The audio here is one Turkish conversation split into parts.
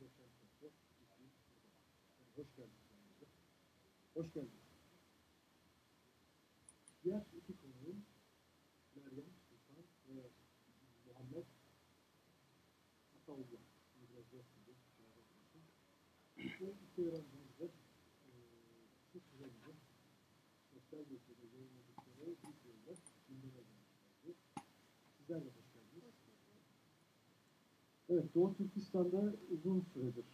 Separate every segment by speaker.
Speaker 1: Sosyal Portföy Hoş geldiniz. Hoş geldiniz. Diğer iki konuğum Meryem Sultan ve Muhammed Ataullah. Biraz zor söylüyorum. Bu iki öğrencimizde şu sürecinde sosyal medyada yayınladıkları videoyla gündeme gelmişlerdi. Sizler de hoş geldiniz. Evet, Doğu Türkistan'da uzun süredir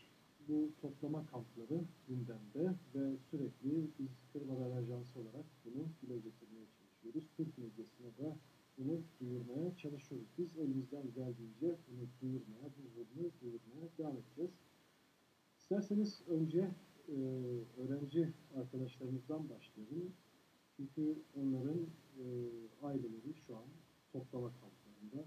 Speaker 1: bu toplama kampları gündemde ve sürekli biz Kırım Haber Ajansı olarak bunu dile getirmeye çalışıyoruz. Türk medyasına da bunu duyurmaya çalışıyoruz. Biz elimizden geldiğince bunu duyurmaya, bu zulmü duyurmaya devam edeceğiz. İsterseniz önce öğrenci arkadaşlarımızdan başlayalım. Çünkü onların aileleri şu an toplama kamplarında.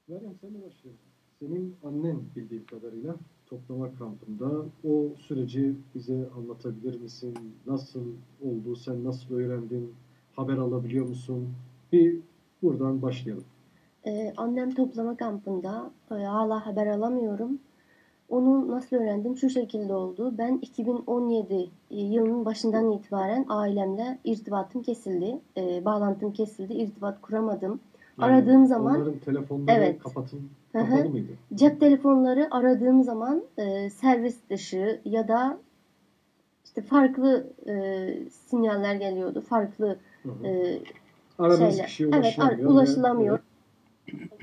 Speaker 1: Meryem, senle başlayalım. Senin annen bildiğim kadarıyla toplama kampında. O süreci bize anlatabilir misin? Nasıl oldu? Sen nasıl öğrendin? Haber alabiliyor musun? Bir buradan başlayalım.
Speaker 2: Annem toplama kampında. Hala haber alamıyorum. Onu nasıl öğrendim? Şu şekilde oldu. Ben 2017 yılının başından itibaren ailemle irtibatım kesildi. Bağlantım kesildi. İrtibat kuramadım.
Speaker 1: Yani
Speaker 2: aradığım zaman
Speaker 1: onların telefonları
Speaker 2: evet.
Speaker 1: kapalı mıydı?
Speaker 2: Cep telefonları aradığım zaman servis dışı ya da işte farklı sinyaller geliyordu. Farklı
Speaker 1: aradığınız
Speaker 2: şeyler.
Speaker 1: kişiye ulaşılamıyor.
Speaker 2: Evet, ulaşılamıyor.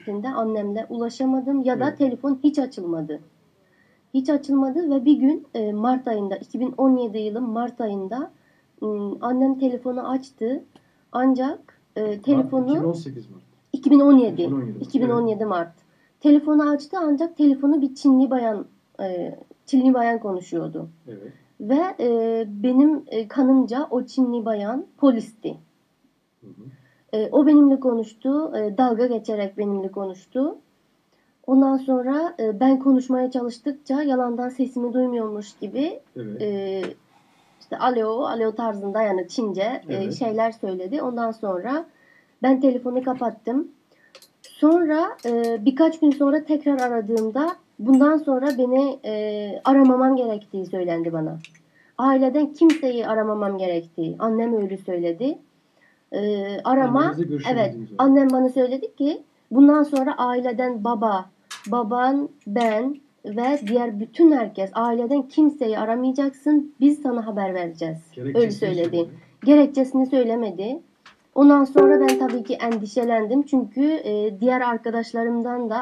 Speaker 2: Evet. Annemle ulaşamadım ya da telefon hiç açılmadı. Hiç açılmadı ve bir gün Mart ayında, 2017 yılı Mart ayında annem telefonu açtı. Ancak telefonu
Speaker 1: 2018 Mart.
Speaker 2: 2017 Mart. Telefonu açtı ancak telefonu bir Çinli bayan konuşuyordu.
Speaker 1: Evet.
Speaker 2: Ve benim kanımca o Çinli bayan polisti.
Speaker 1: Hı hı.
Speaker 2: O benimle konuştu. Dalga geçerek benimle konuştu. Ondan sonra ben konuşmaya çalıştıkça yalandan sesimi duymuyormuş gibi işte alo tarzında yani Çince şeyler söyledi. Ondan sonra ben telefonu kapattım. Sonra birkaç gün sonra tekrar aradığımda bundan sonra beni aramamam gerektiği söylendi bana. Aileden kimseyi aramamam gerektiği. Annem öyle söyledi. Evet, annem bana söyledi ki bundan sonra aileden baban, ben ve diğer bütün herkes, aileden kimseyi aramayacaksın. Biz sana haber vereceğiz. Öyle söyledi. Gerekçesini söylemedi. Ondan sonra ben tabii ki endişelendim. Çünkü diğer arkadaşlarımın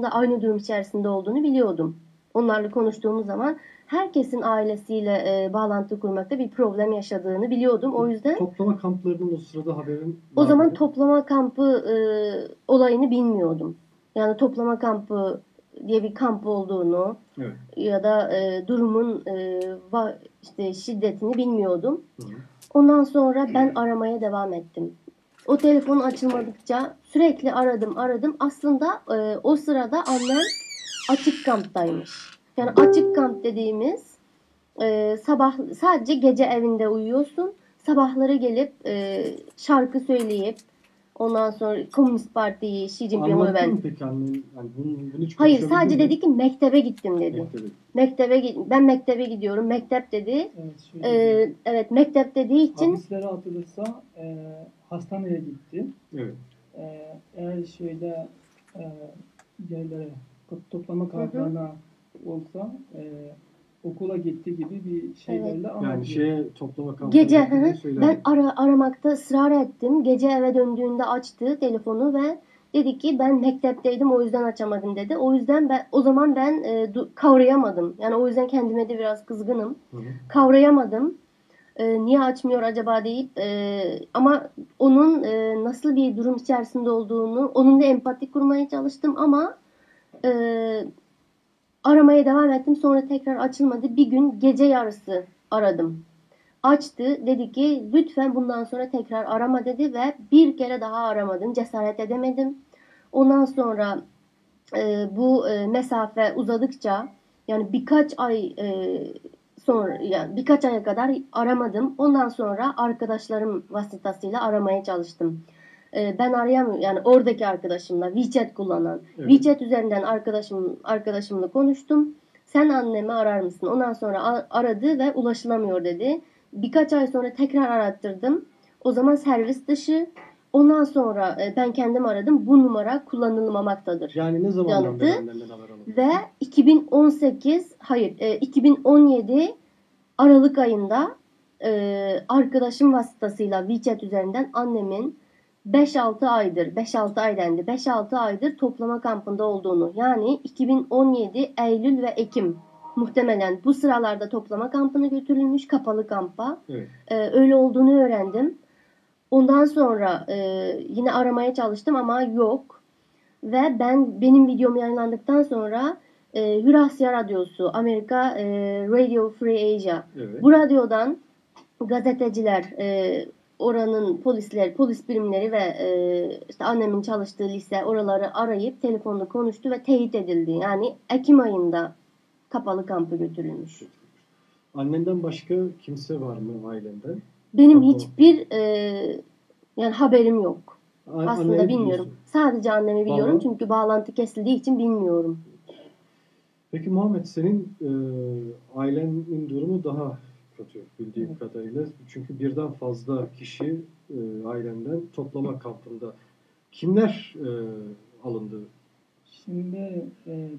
Speaker 2: da aynı durum içerisinde olduğunu biliyordum. Onlarla konuştuğumuz zaman herkesin ailesiyle bağlantı kurmakta bir problem yaşadığını biliyordum. O yüzden
Speaker 1: toplama kamplarının o sırada haberin
Speaker 2: o zaman toplama kampı olayını bilmiyordum. Yani toplama kampı diye bir kamp olduğunu ya da durumun işte şiddetini bilmiyordum. Hı. Ondan sonra ben aramaya devam ettim. O telefon açılmadıkça sürekli aradım. Aslında o sırada annem açık kamptaymış. Yani açık kamp dediğimiz sabah sadece gece evinde uyuyorsun. Sabahları gelip şarkı söyleyip ondan sonra Komünist Parti'yi, Xi Jinping'i
Speaker 1: ben... Peki annen? Yani bunu hiç
Speaker 2: hayır, sadece dedi ki mektebe gittim dedi. Ben mektebe gidiyorum. Mektep dedi. Evet, mektep dediği için.
Speaker 3: Hadislere atılırsa hastaneye gitti.
Speaker 1: Evet.
Speaker 3: Eğer yerlere toplama kamplarına olsa okula gitti gibi bir şeylerle anlatıyor.
Speaker 1: Yani toplama kamplarına
Speaker 2: gece ben aramakta ısrar ettim. Gece eve döndüğünde açtı telefonu ve dedi ki ben mektepteydim o yüzden açamadım dedi. O yüzden o zaman ben kavrayamadım. Yani o yüzden kendime de biraz kızgınım. Hı-hı. Kavrayamadım. Niye açmıyor acaba deyip ama onun nasıl bir durum içerisinde olduğunu onunla empati kurmaya çalıştım ama aramaya devam ettim. Sonra tekrar açılmadı. Bir gün gece yarısı aradım. Açtı. Dedi ki lütfen bundan sonra tekrar arama dedi ve bir kere daha aramadım. Cesaret edemedim. Ondan sonra bu mesafe uzadıkça yani birkaç aya kadar aramadım. Ondan sonra arkadaşlarım vasıtasıyla aramaya çalıştım. ben arayamıyorum. Yani oradaki arkadaşımla WeChat kullanan.
Speaker 1: Evet.
Speaker 2: WeChat üzerinden arkadaşımla konuştum. Sen annemi arar mısın? Ondan sonra aradı ve ulaşılamıyor dedi. Birkaç ay sonra tekrar arattırdım. O zaman servis dışı. Ondan sonra ben kendim aradım. Bu numara kullanılmamaktadır.
Speaker 1: Yani ne zamandan
Speaker 2: yanıtı.
Speaker 1: beri annenden haber alamıyorsun?
Speaker 2: Ve 2017 Aralık ayında arkadaşım vasıtasıyla WeChat üzerinden annemin 5-6 aydır toplama kampında olduğunu, yani 2017 Eylül ve Ekim muhtemelen bu sıralarda toplama kampına götürülmüş, kapalı kampa.
Speaker 1: Evet.
Speaker 2: Öyle olduğunu öğrendim. Ondan sonra yine aramaya çalıştım ama yok. Ve benim videom yayınlandıktan sonra Hürasya Radyosu, Amerika Radio Free Asia,
Speaker 1: Evet.
Speaker 2: bu radyodan gazeteciler, oranın polis birimleri ve işte annemin çalıştığı lise, oraları arayıp telefonla konuştu ve teyit edildi. Yani Ekim ayında kapalı kampa götürülmüş.
Speaker 1: Annenden başka kimse var mı ailenden?
Speaker 2: Benim
Speaker 1: Tamam.
Speaker 2: hiçbir yani haberim yok. Aslında
Speaker 1: Anneyi
Speaker 2: bilmiyorum.
Speaker 1: biliyorsun.
Speaker 2: Sadece annemi biliyorum
Speaker 1: Baba?
Speaker 2: çünkü bağlantı kesildiği için bilmiyorum.
Speaker 1: Peki Muhammed, senin ailenin durumu daha kötü bildiğim kadarıyla. Çünkü birden fazla kişi ailenden toplama kampında. Kimler alındı?
Speaker 3: Şimdi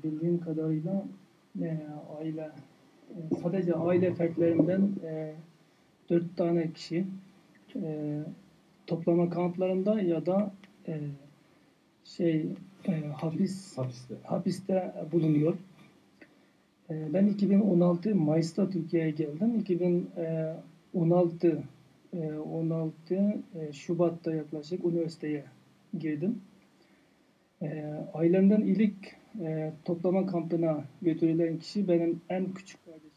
Speaker 3: bildiğim kadarıyla sadece aile fertlerinden 4 tane kişi toplama kamplarında ya da hapiste bulunuyor. Ben 2016 Mayıs'ta Türkiye'ye geldim. 2016 Şubat'ta yaklaşık üniversiteye girdim. Ailemden ilk toplama kampına götürülen kişi benim en küçük kardeşimdi.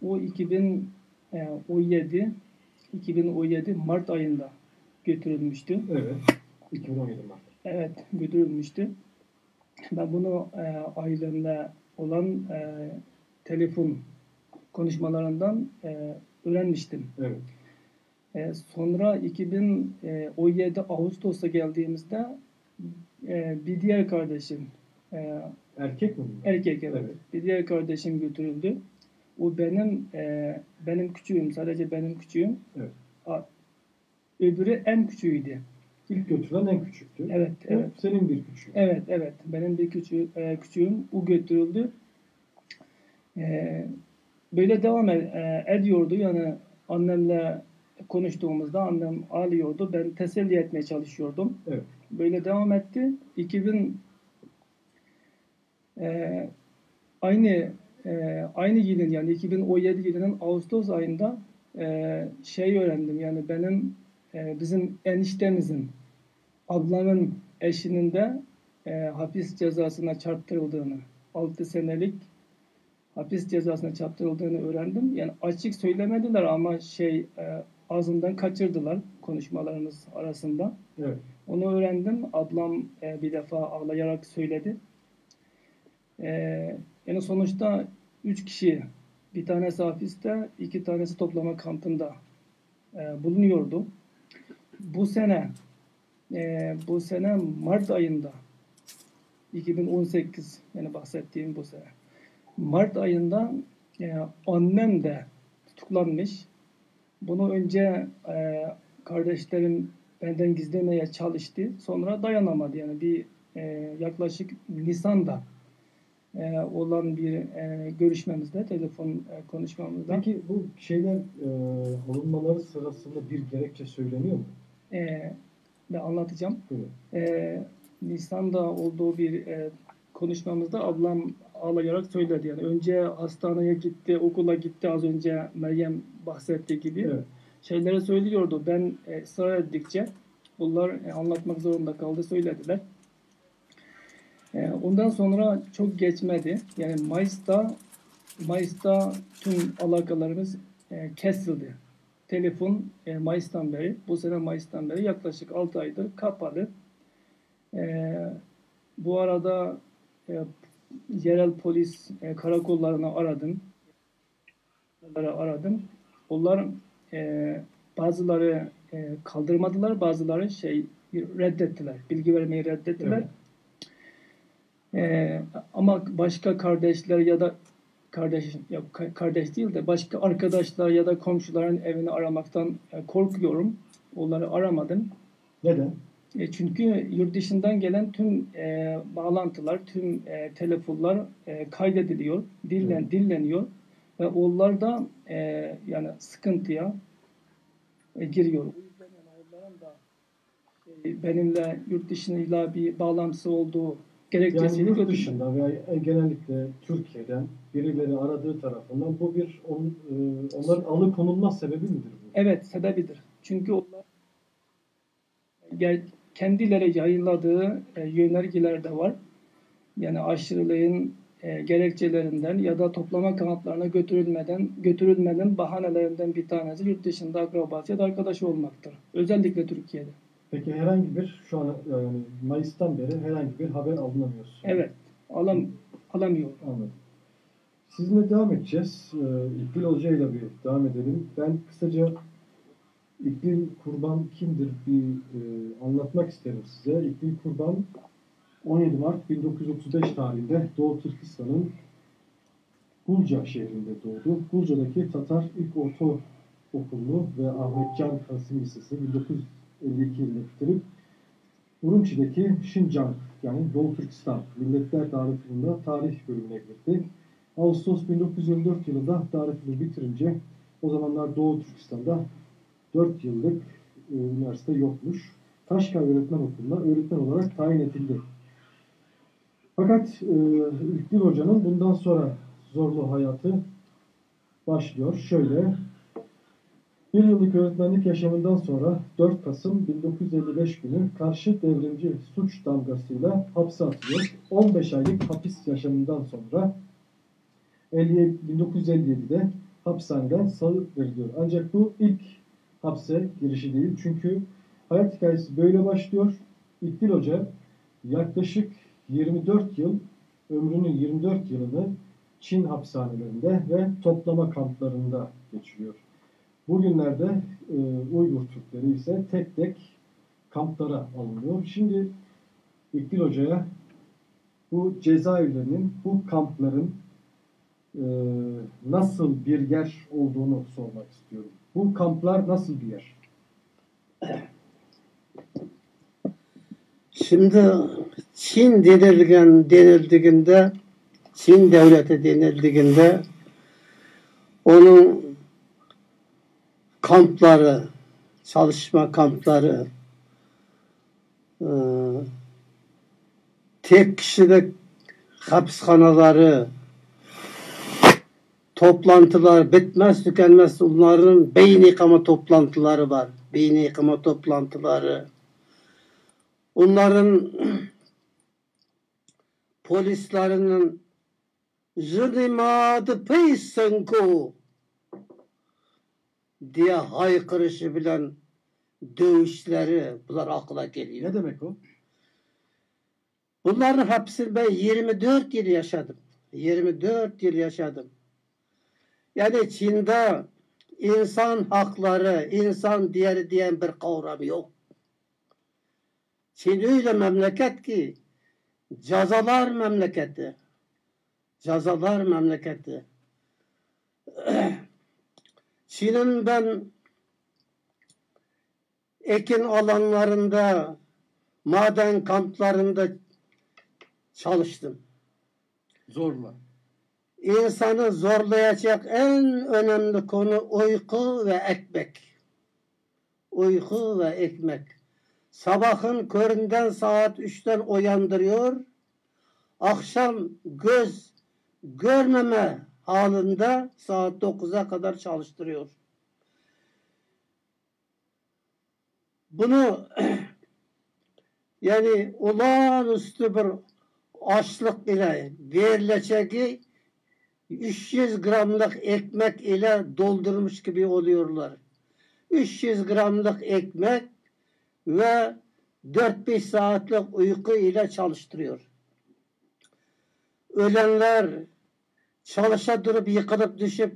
Speaker 3: O 2017 Mart ayında götürülmüştü.
Speaker 1: Evet. 2017 Mart.
Speaker 3: Evet, götürülmüştü. Ben bunu ailemle olan telefon konuşmalarından öğrenmiştim.
Speaker 1: Evet.
Speaker 3: Sonra 2017 Ağustos'a geldiğimizde bir diğer kardeşim,
Speaker 1: Erkek mi?
Speaker 3: erkek evet,
Speaker 1: Evet.
Speaker 3: bir diğer kardeşim götürüldü. O benim küçüğüm, sadece benim küçüğüm.
Speaker 1: Evet.
Speaker 3: Öbürü en küçüğüydü.
Speaker 1: İlk götürülen en küçüktü.
Speaker 3: Evet, evet.
Speaker 1: Senin bir küçüğün.
Speaker 3: Evet. Benim bir küçüğüm. O götürüldü. Böyle devam ediyordu. Yani annemle konuştuğumuzda annem ağlıyordu. Ben teselli etmeye çalışıyordum.
Speaker 1: Evet.
Speaker 3: Böyle devam etti. Aynı yılın, yani 2017 yılının Ağustos ayında öğrendim. Yani bizim eniştemizin, ablamın eşinin de hapis cezasına çarptırıldığını, 6 senelik hapis cezasına çarptırıldığını öğrendim. Yani açık söylemediler ama ağzından kaçırdılar konuşmalarımız arasında.
Speaker 1: Evet.
Speaker 3: Onu öğrendim. Ablam bir defa ağlayarak söyledi. Yani sonuçta 3 kişi, bir tanesi hapiste, 2 tanesi toplama kampında bulunuyordu. Bu sene Mart ayında 2018, yani bahsettiğim bu sene Mart ayında annem de tutuklanmış. Bunu önce kardeşlerim benden gizlemeye çalıştı. Sonra dayanamadı. Yani yaklaşık Nisan'da olan bir görüşmemizde, telefon konuşmamızda.
Speaker 1: Peki bu alınmaları sırasında bir gerekçe söyleniyor mu?
Speaker 3: Ben anlatacağım.
Speaker 1: Evet.
Speaker 3: Nisan'da olduğu bir konuşmamızda ablam ağlayarak söyledi. Yani önce hastaneye gitti, okula gitti, az önce Meryem bahsettiği gibi.
Speaker 1: Evet.
Speaker 3: Şeyleri söylüyordu. Ben ısrar ettikçe bunlar anlatmak zorunda kaldı, söylediler. Ondan sonra çok geçmedi. Yani Mayıs'ta tüm alakalarımız kesildi. Telefon bu sene Mayıs'tan beri yaklaşık 6 aydır kapalı. Bu arada yerel polis karakollarını aradım. Onlar bazıları kaldırmadılar, bazıları reddettiler. Bilgi vermeyi reddettiler.
Speaker 1: Evet.
Speaker 3: Ama başka kardeşler ya da kardeş değil de başka arkadaşlar ya da komşuların evini aramaktan korkuyorum. Onları aramadım.
Speaker 1: Neden?
Speaker 3: Çünkü yurt dışından gelen tüm bağlantılar, tüm telefonlar kaydediliyor, dinleniyor ve onlar da yani sıkıntıya giriyor. O yüzden yani onların da benimle yurt dışıyla bir bağlantısı olduğu gerekçesini
Speaker 1: Yani yurt
Speaker 3: götürüyor.
Speaker 1: dışında veya genellikle Türkiye'den birileri aradığı tarafından bu bir onların alıkonulma sebebi midir bu?
Speaker 3: Evet, sebebidir. Çünkü onlar kendileri yayınladığı yönergeler de var. Yani aşırılığın gerekçelerinden ya da toplama kamplarına götürülmenin bahanelerinden bir tanesi yurt dışında akrabası ya da arkadaşı olmaktır. Özellikle Türkiye'de.
Speaker 1: Peki herhangi bir şu an yani Mayıs'tan beri herhangi bir haber alınamıyorsun.
Speaker 3: Evet, alamıyor.
Speaker 1: Anladım. Sizinle devam edeceğiz. İkbil Hoca ile bir devam edelim. Ben kısaca İkbil Kurban kimdir bir anlatmak isterim size. İkbil Kurban 17 Mart 1935 tarihinde Doğu Türkistan'ın Gulca şehrinde doğdu. Gulca'daki Tatar İlk Ortaokulu'nu ve Ahmet Can Kasım Lisesi 1952 yılında bitirip Urumçi'deki Şincan yani Doğu Türkistan Milletler Darülfünun'da tarih bölümüne girdi. Ağustos 1924 yılında Darülfünun'u bitirince o zamanlar Doğu Türkistan'da 4 yıllık üniversite yokmuş. Taşkar Öğretmen Okulu'na öğretmen olarak tayin edildi. Fakat İkbil Hoca'nın bundan sonra zorlu hayatı başlıyor. Şöyle, bir yıllık öğretmenlik yaşamından sonra 4 Kasım 1955 günü karşı devrimci suç damgasıyla hapse atılıyor. 15 aylık hapis yaşamından sonra 1957'de hapishaneden salı veriliyor. Ancak bu ilk hapse girişi değil. Çünkü hayat hikayesi böyle başlıyor. İkbil Hoca yaklaşık 24 yıl, ömrünün 24 yılını Çin hapishanelerinde ve toplama kamplarında geçiriyor. Bugünlerde Uygur Türkleri ise tek tek kamplara alınıyor. Şimdi İkbil Hoca'ya bu cezaevlerinin, bu kampların nasıl bir yer olduğunu sormak istiyorum. Bu kamplar nasıl bir yer?
Speaker 4: Şimdi Çin denildiğinde Çin devleti denildiğinde onun kampları, çalışma kampları, tek kişilik hapishanaları, toplantılar, bitmez tükenmez onların beyin yıkama toplantıları var. Beyin yıkama toplantıları. Onların polislerinin "Jinimadı peysenko" diye haykırışı bilen dövüşleri bunlar akla geliyor.
Speaker 1: Ne demek o?
Speaker 4: Bunların hepsini ben 24 yıl yaşadım. 24 yıl yaşadım. Yani Çin'de insan hakları, insan değeri diyen bir kavram yok. Çin öyle memleket ki cezalar memleketi. Cezalar memleketi. Çin'in ben ekin alanlarında, maden kamplarında çalıştım.
Speaker 1: Zorla.
Speaker 4: İnsanı zorlayacak en önemli konu uyku ve ekmek. Uyku ve ekmek. Sabahın köründen saat 3'ten uyandırıyor. Akşam göz görmeme halinde saat 9'a kadar çalıştırıyor. Bunu yani olağanüstü bir açlık ile verilecek 300 gramlık ekmek ile doldurmuş gibi oluyorlar. 300 gramlık ekmek ve 4-5 saatlik uyku ile çalıştırıyor. Ölenler, çalışa durup yıkılıp düşüp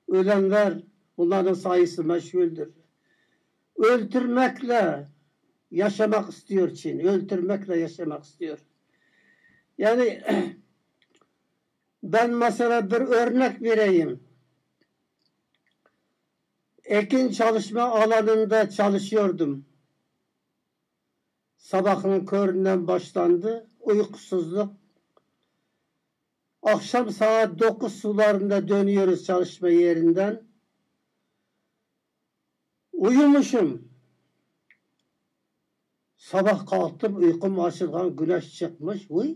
Speaker 4: ölenler, bunların sayısı meşhuldür. öldürmekle yaşamak istiyor Çin. Öldürmekle yaşamak istiyor. Yani ben mesela bir örnek vereyim. Ekin çalışma alanında çalışıyordum. Sabahın köründen başlandı. Uykusuzluk. Akşam saat 9 sularında dönüyoruz çalışma yerinden. Uyumuşum. Sabah kalktım, uykum açılgan, güneş çıkmış. Uy,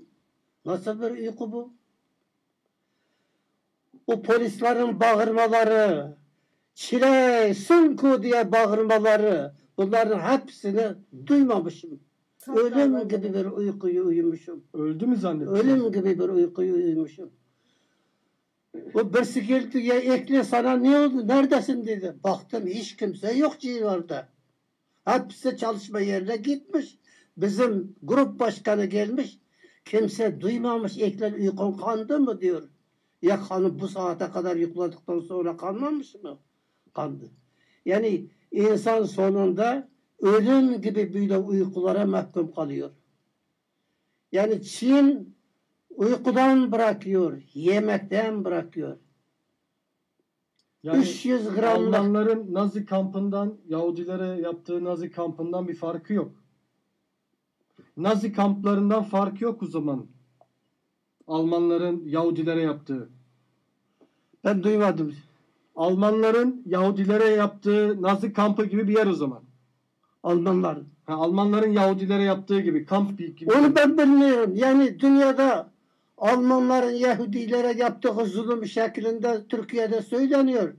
Speaker 4: nasıl bir uyku bu? O polislerin bağırmaları, çile, sunku diye bağırmaları, bunların hepsini duymamışım. Ölüm gibi bir uykuyu uyumuşum.
Speaker 1: Öldü mü zannettin?
Speaker 4: Ölüm gibi bir uykuyu uyumuşum. O birisi geldi, ya Ekli sana ne oldu, neredesin dedi. Baktım hiç kimse yok civarda. Hepsi çalışma yerine gitmiş. Bizim grup başkanı gelmiş. Kimse duymamış. Ekler uykun kandı mı diyor. Ya kanı bu saate kadar yukladıktan sonra kanmamış mı? Kandı. Yani insan sonunda ölüm gibi böyle uykulara mahkum kalıyor. Yani Çin uykudan bırakıyor, yemekten bırakıyor.
Speaker 1: Yani
Speaker 4: 300 gramlık
Speaker 1: Almanların Nazi kampından, Yahudilere yaptığı Nazi kampından bir farkı yok. Nazi kamplarından farkı yok o zaman. Almanların Yahudilere yaptığı.
Speaker 4: ben duymadım.
Speaker 1: Almanların Yahudilere yaptığı Nazi kampı gibi bir yer o zaman.
Speaker 4: Almanlar.
Speaker 1: Ha, Almanların Yahudilere yaptığı gibi kamp gibi.
Speaker 4: Onu ben bilmiyorum. Yani dünyada Almanların Yahudilere yaptığı zulüm şeklinde Türkiye'de söyleniyor.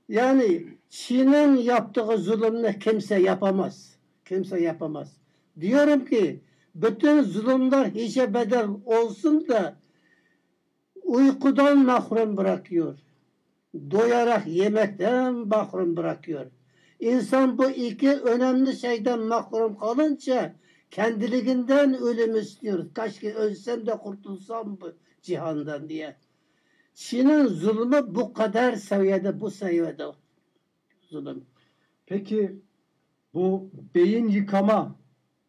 Speaker 4: Yani Çin'in yaptığı zulümünü kimse yapamaz. Kimse yapamaz. Diyorum ki bütün zulümler hiçe bedel olsun da uykudan mahrum bırakıyor. Doyarak yemekten mahrum bırakıyor. İnsan bu iki önemli şeyden mahrum kalınca kendiliğinden ölüm istiyor. Kaşke ölsem de kurtulsam bu cihandan diye. Çin'in zulmü bu kadar seviyede, bu seviyede zulüm.
Speaker 1: Peki bu beyin yıkama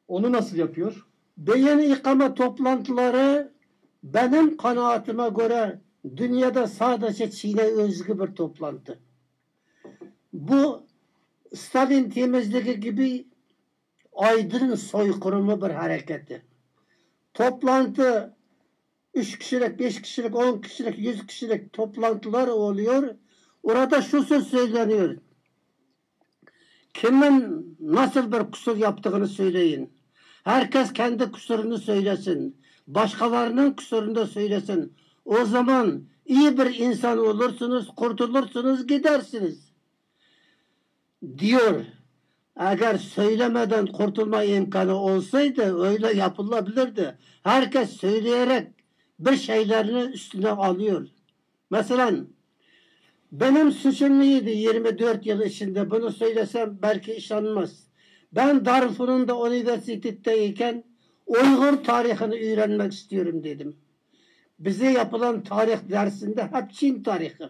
Speaker 1: onu nasıl yapıyor?
Speaker 4: Beyin yıkama toplantıları benim kanaatime göre dünyada sadece Çin'e özgü bir toplantı. Bu Stalin temizliği gibi aydın soykırımı bir hareketi. Toplantı 3 kişilik, 5 kişilik, 10 kişilik, 100 kişilik toplantılar oluyor. Orada şu söz söyleniyor. Kimin nasıl bir kusur yaptığını söyleyin. Herkes kendi kusurunu söylesin. Başkalarının kusurunu da söylesin. O zaman iyi bir insan olursunuz, kurtulursunuz, gidersiniz. Diyor. Eğer söylemeden kurtulma imkanı olsaydı öyle yapılabilirdi. Herkes söyleyerek bir şeylerini üstüne alıyor. Mesela benim suçum neydi 24 yıl içinde? Bunu söylesem belki işanmaz. Ben Darfur'unda üniversitedeyken Uygur tarihini öğrenmek istiyorum dedim. Bize yapılan tarih dersinde hep Çin tarihi.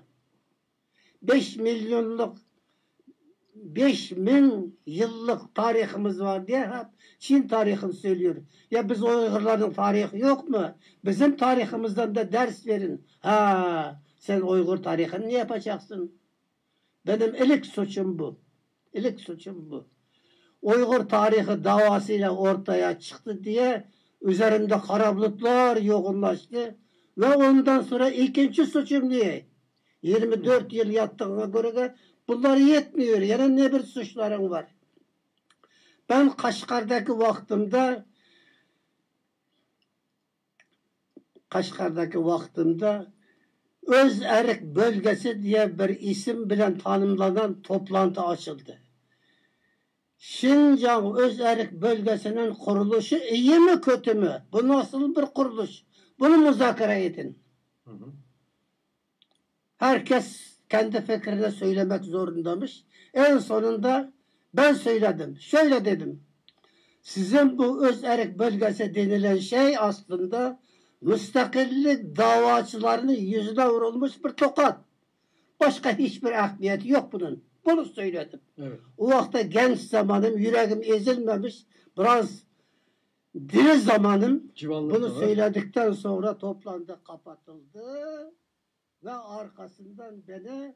Speaker 4: 5.000 yıllık tarihimiz var diye hep Çin tarihini söylüyor. Ya biz Uygurların tarihi yok mu? Bizim tarihimizden de ders verin. Ha, sen Uygur tarihini ne yapacaksın? Benim ilk suçum bu. İlk suçum bu. Uygur tarihi davasıyla ortaya çıktı diye üzerimde kara bulutlar yoğunlaştı. Ve ondan sonra ikinci suçum niye? 24 yıl yattığına göre bunlar yetmiyor. Yani ne bir suçlarım var. Ben Kaşgar'daki vaktimde Özerik bölgesi diye bir isim bilen tanımlanan toplantı açıldı. Şincan Özerik bölgesinin kuruluşu iyi mi kötü mü? Bu nasıl bir kuruluş? Bunu müzakere edin.
Speaker 1: Hı hı.
Speaker 4: Herkes kendi fikrini söylemek zorundamış. En sonunda ben söyledim. Şöyle dedim. Sizin bu Özerik bölgesi denilen şey aslında müstakillik davacılarının yüzüne vurulmuş bir tokat. Başka hiçbir ehemmiyeti yok bunun. Bunu söyledim.
Speaker 1: Evet.
Speaker 4: O vakta genç zamanım, yüreğim ezilmemiş, biraz diri zamanım.
Speaker 1: Civanlık
Speaker 4: Bunu
Speaker 1: da var.
Speaker 4: söyledikten sonra toplandı, kapatıldı ve arkasından beni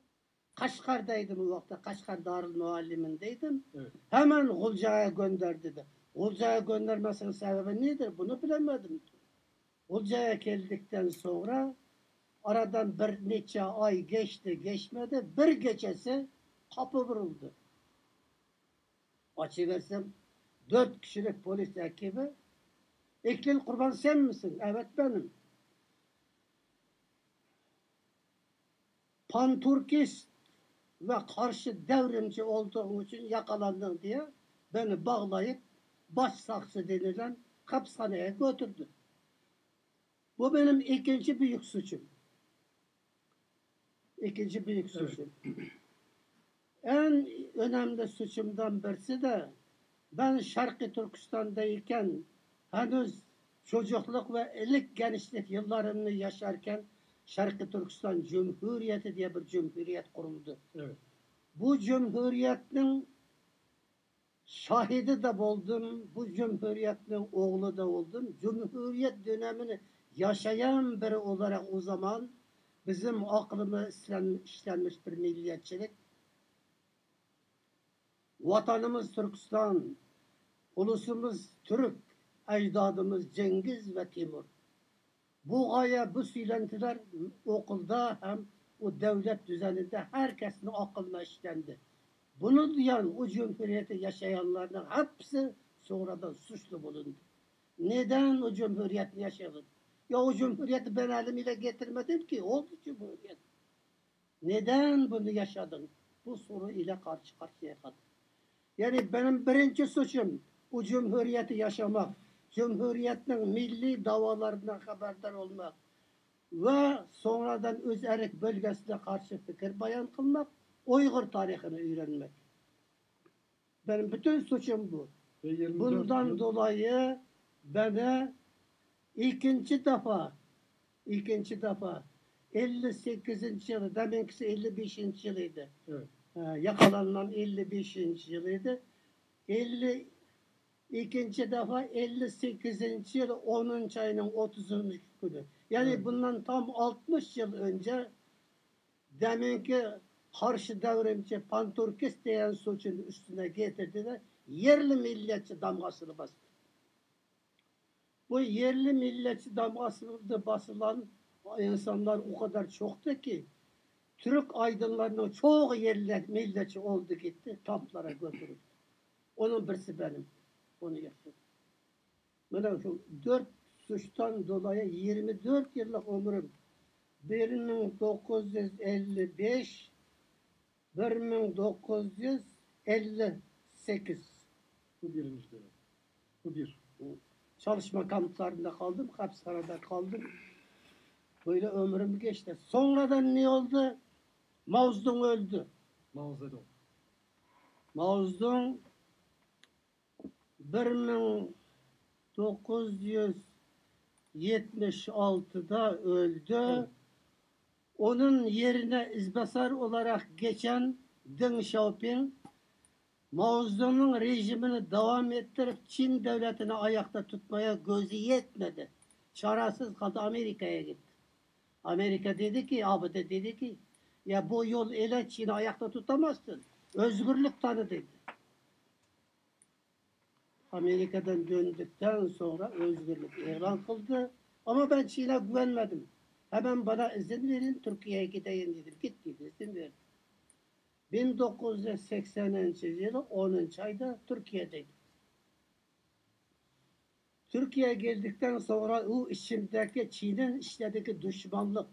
Speaker 4: Kaşgar'daydım o vakta. Kaşgar Darül Muallimindeydim.
Speaker 1: Evet.
Speaker 4: Hemen Hulca'ya gönderdi de. Hulca'ya göndermesinin sebebi nedir? Bunu bilemedim. Hulca'ya geldikten sonra aradan bir neçe ay geçti geçmedi. Bir gecesi kapı vuruldu. Açıversem 4 kişilik polis ekibi. İklil Kurban sen misin? Evet benim. Panturkist ve karşı devrimci olduğum için yakalandın diye beni bağlayıp başsaksı denilen hapishaneye götürdü. Bu benim ikinci büyük suçum. İkinci büyük suçum. En önemli suçumdan birisi de ben Şarkı Türkistan'dayken henüz çocukluk ve ilk gençlik yıllarını yaşarken Şarkı Türkistan Cumhuriyeti diye bir cumhuriyet kuruldu.
Speaker 1: Evet.
Speaker 4: Bu cumhuriyetin şahidi de oldum, bu cumhuriyetin oğlu da oldum. Cumhuriyet dönemini yaşayan biri olarak o zaman bizim aklımı işlenmiş bir milliyetçilik. Vatanımız Türkistan, ulusumuz Türk, ecdadımız Cengiz ve Timur. Bu gaye, bu söylentiler okulda hem o devlet düzeninde herkesin aklına işlendi. Bunu duyan o cumhuriyeti yaşayanların hepsi sonradan suçlu bulundu. Neden o cumhuriyeti yaşadın? Ya o cumhuriyeti ben elimle getirmedim ki. Oldu cumhuriyet. Neden bunu yaşadın? Bu soru ile karşı karşıya kaldım. Yani benim birinci suçum o cumhuriyeti yaşamak. Cumhuriyetin milli davalarından haberdar olmak. Ve sonradan Özerk bölgesine karşı fikir bayan kılmak. Uygur tarihini öğrenmek. Benim bütün suçum bu. Bundan dolayı bana ikinci defa 58. yılı, deminkisi 55. yılıydı.
Speaker 1: Evet.
Speaker 4: Yakalanmam 55. yılıydı. 52. defa 58. yıl 10. ayının 30. günü. Yani
Speaker 1: Evet.
Speaker 4: bundan tam 60 yıl önce deminki karşı devrimci Panturkist diyen suçun üstüne getirdiler. Yerli milliyetçi damgasını bastı. Bu yerli milliyetçi damgasını basılan insanlar o kadar çoktu ki Türk aydınlarının çoğu yerli milliyetçi oldu gitti. Kamplara götürüldü. Onun birisi benim. Onu yaşadım. Ben şu 4 suçtan dolayı 24 yıllık ömrüm 1955 1958
Speaker 1: Bu birinci dönem. Bu bir.
Speaker 4: çalışma kamplarında kaldım, hapishanede kaldım. Böyle ömrüm geçti. Sonradan ne oldu? Mao Zedong öldü.
Speaker 1: Mao Zedong.
Speaker 4: Mao Zedong 1976'da öldü.
Speaker 1: Evet.
Speaker 4: Onun yerine izbasar olarak geçen Deng Xiaoping Mao Zedong'un rejimini devam ettirip Çin devletini ayakta tutmaya gözü yetmedi. Çaresiz kaldı, Amerika'ya gitti. Amerika dedi ki, ABD dedi ki, ya bu yol ile Çin'i ayakta tutamazsın. Özgürlük tanı dedi. Amerika'dan döndükten sonra özgürlük ilan kıldı. Ama ben Çin'e güvenmedim. Hemen bana izin verin, Türkiye'ye gideyim dedim. Git dedi, izin verdim. 1980. yılı 10. ayda Türkiye'deydim. Türkiye'ye geldikten sonra o içimdeki Çin'in işlediği düşmanlık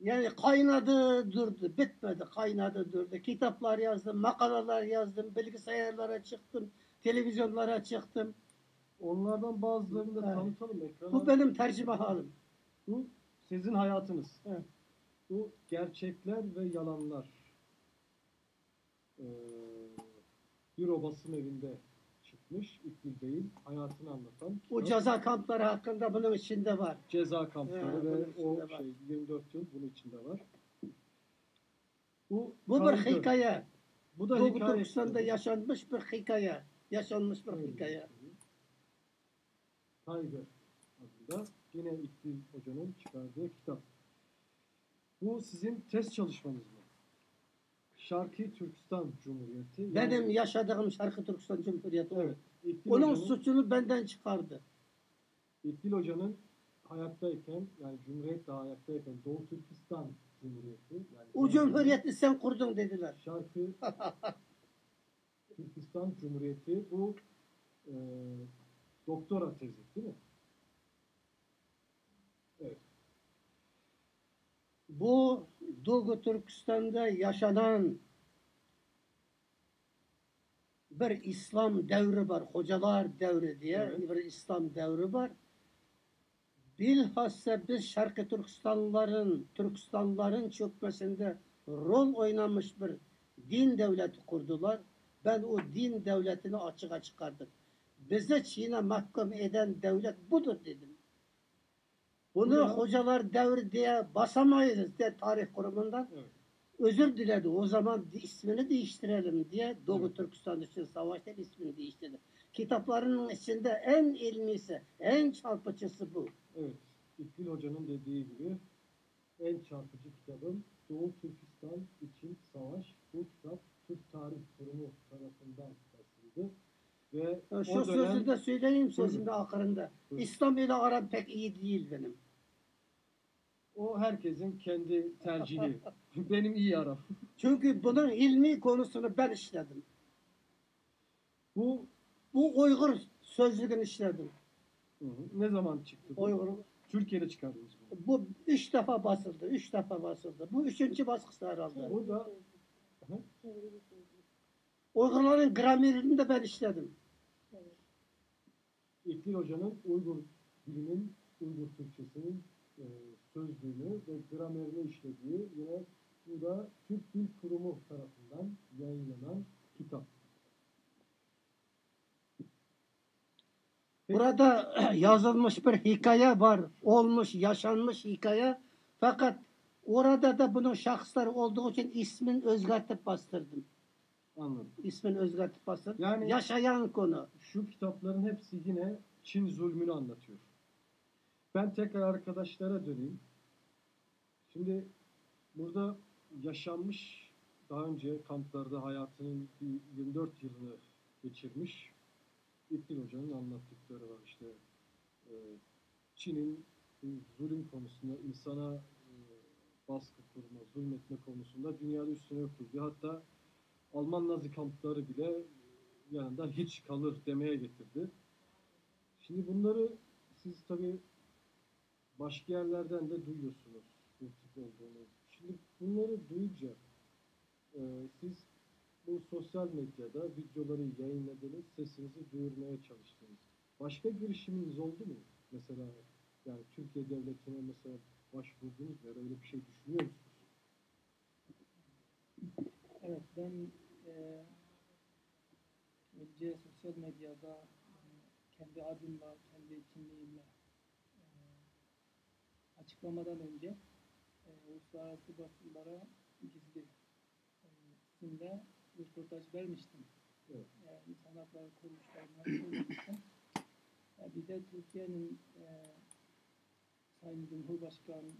Speaker 4: yani kaynadı durdu, bitmedi, kaynadı durdu. Kitaplar yazdım, makaleler yazdım, bilgisayarlara çıktım, televizyonlara çıktım.
Speaker 1: Onlardan bazılarını da
Speaker 4: Evet.
Speaker 1: tanıtalım ekrana.
Speaker 4: Bu benim tercüme halim.
Speaker 1: Bu sizin hayatınız.
Speaker 4: Evet.
Speaker 1: Bu gerçekler ve yalanlar. Euro basım evinde çıkmış İkbil Bey'in hayatını anlatan.
Speaker 4: O
Speaker 1: kitap.
Speaker 4: ceza kampları hakkında bunun içinde var.
Speaker 1: Ceza kampları ve
Speaker 4: bunun
Speaker 1: o
Speaker 4: içinde var.
Speaker 1: 24 yıl bunun içinde var. Bu
Speaker 4: Bu bir
Speaker 1: kaygı.
Speaker 4: hikaye.
Speaker 1: Bu da
Speaker 4: Doğu
Speaker 1: hikaye
Speaker 4: Türkistan'da
Speaker 1: kitabı.
Speaker 4: yaşanmış bir hikaye. Yaşanmış bir
Speaker 1: Evet.
Speaker 4: hikaye.
Speaker 1: Tiger adında yine İkbil Hoca'nın çıkardığı kitap. Bu sizin test çalışmanız mı? Şarkı Türkistan Cumhuriyeti. Yani,
Speaker 4: Benim yaşadığım Şarkı Türkistan Cumhuriyeti o.
Speaker 1: evet. İkbil
Speaker 4: Onun
Speaker 1: Hoca'nın,
Speaker 4: suçunu benden çıkardı.
Speaker 1: İkbil Hoca'nın hayattayken, yani Cumhuriyet daha hayattayken Doğu Türkistan Cumhuriyeti. Yani
Speaker 4: O cumhuriyeti sen kurdun dediler.
Speaker 1: Şarkı Türkistan Cumhuriyeti, bu e, doktora tezi değil mi? Evet.
Speaker 4: Bu Doğu Türkistan'da yaşanan bir İslam devri var. Hocalar devri diye
Speaker 1: Evet.
Speaker 4: bir İslam devri var. Bilhassa biz Şarkı Türkistanlıların çökmesinde rol oynamış bir din devleti kurdular. Ben o din devletini açığa çıkardım. Bize Çin'e mahkum eden devlet budur dedim. Bunu
Speaker 1: Bu da-
Speaker 4: hocalar devri diye basamayız diye tarih kurumundan
Speaker 1: Evet.
Speaker 4: özür diledi. O zaman ismini değiştirelim diye Doğu
Speaker 1: Evet.
Speaker 4: Türkistan için savaşta ismini değiştirdi. Kitaplarının içinde en ilmisi, en çarpıcısı bu.
Speaker 1: Evet. İkbil Hoca'nın dediği gibi en çarpıcı kitabım Doğu Türkistan için Savaş. Bu kitap Türk Tarih Kurumu tarafından basıldı. Ve
Speaker 4: Şu
Speaker 1: o
Speaker 4: sözü
Speaker 1: dönem
Speaker 4: de söyleyeyim sözün
Speaker 1: Buyurun.
Speaker 4: de ahırında.
Speaker 1: Buyurun.
Speaker 4: İslam ile aram pek iyi değil benim.
Speaker 1: o herkesin kendi tercihi. Benim iyi aram.
Speaker 4: Çünkü bunun ilmi konusunu ben işledim.
Speaker 1: Bu
Speaker 4: Bu Uygur sözlüğünü işledim.
Speaker 1: ne zaman çıktı bu?
Speaker 4: Uygur.
Speaker 1: Türkiye'de çıkardınız bunu.
Speaker 4: Bu 3 defa basıldı. 3 defa basıldı. Bu 3. baskısı herhalde.
Speaker 1: Bu da
Speaker 4: Uygurların gramerini de ben işledim.
Speaker 1: İkbil Hoca'nın Uygur dilinin, Uygur Türkçesinin sözlüğünü ve gramerini işlediği, yine bu da Türk Dil Kurumu tarafından yayınlanan kitap.
Speaker 4: Burada yazılmış bir hikaye var. Olmuş, yaşanmış hikaye. Fakat orada da bunun şahısları olduğu için ismin özgartıp bastırdım.
Speaker 1: Anladım.
Speaker 4: İsmin özgartıp bastırdım.
Speaker 1: Yani-
Speaker 4: Yaşayan konu.
Speaker 1: Şu kitapların hepsi yine Çin zulmünü anlatıyor. Ben tekrar arkadaşlara döneyim. Şimdi burada yaşanmış, daha önce kamplarda hayatının bir 24 yılını geçirmiş İkbil Hoca'nın anlattıkları var. İşte Çin'in zulüm konusunda, insana baskı kurma, zulmetme konusunda dünyada üstüne kurdu. Hatta Alman Nazi kampları bile yanında hiç kalır demeye getirdi. Şimdi bunları siz tabii başka yerlerden de duyuyorsunuz bu tip olduğunu. Şimdi bunları duyunca siz bu sosyal medyada videoları yayınladınız, sesinizi duyurmaya çalıştınız. Başka girişiminiz oldu mu? Mesela yani Türkiye Devleti'ne mesela başvurdunuz ya da öyle bir şey düşünüyor musunuz?
Speaker 3: Evet, ben önce sosyal medyada kendi adımla, kendi kimliğimle açıklamadan önce uluslararası basınlara gizli isimle röportaj vermiştim.
Speaker 1: Evet.
Speaker 3: İnsan hakları kuruluşlarına söylemiştim. Bir de Türkiye'nin Sayın Cumhurbaşkanı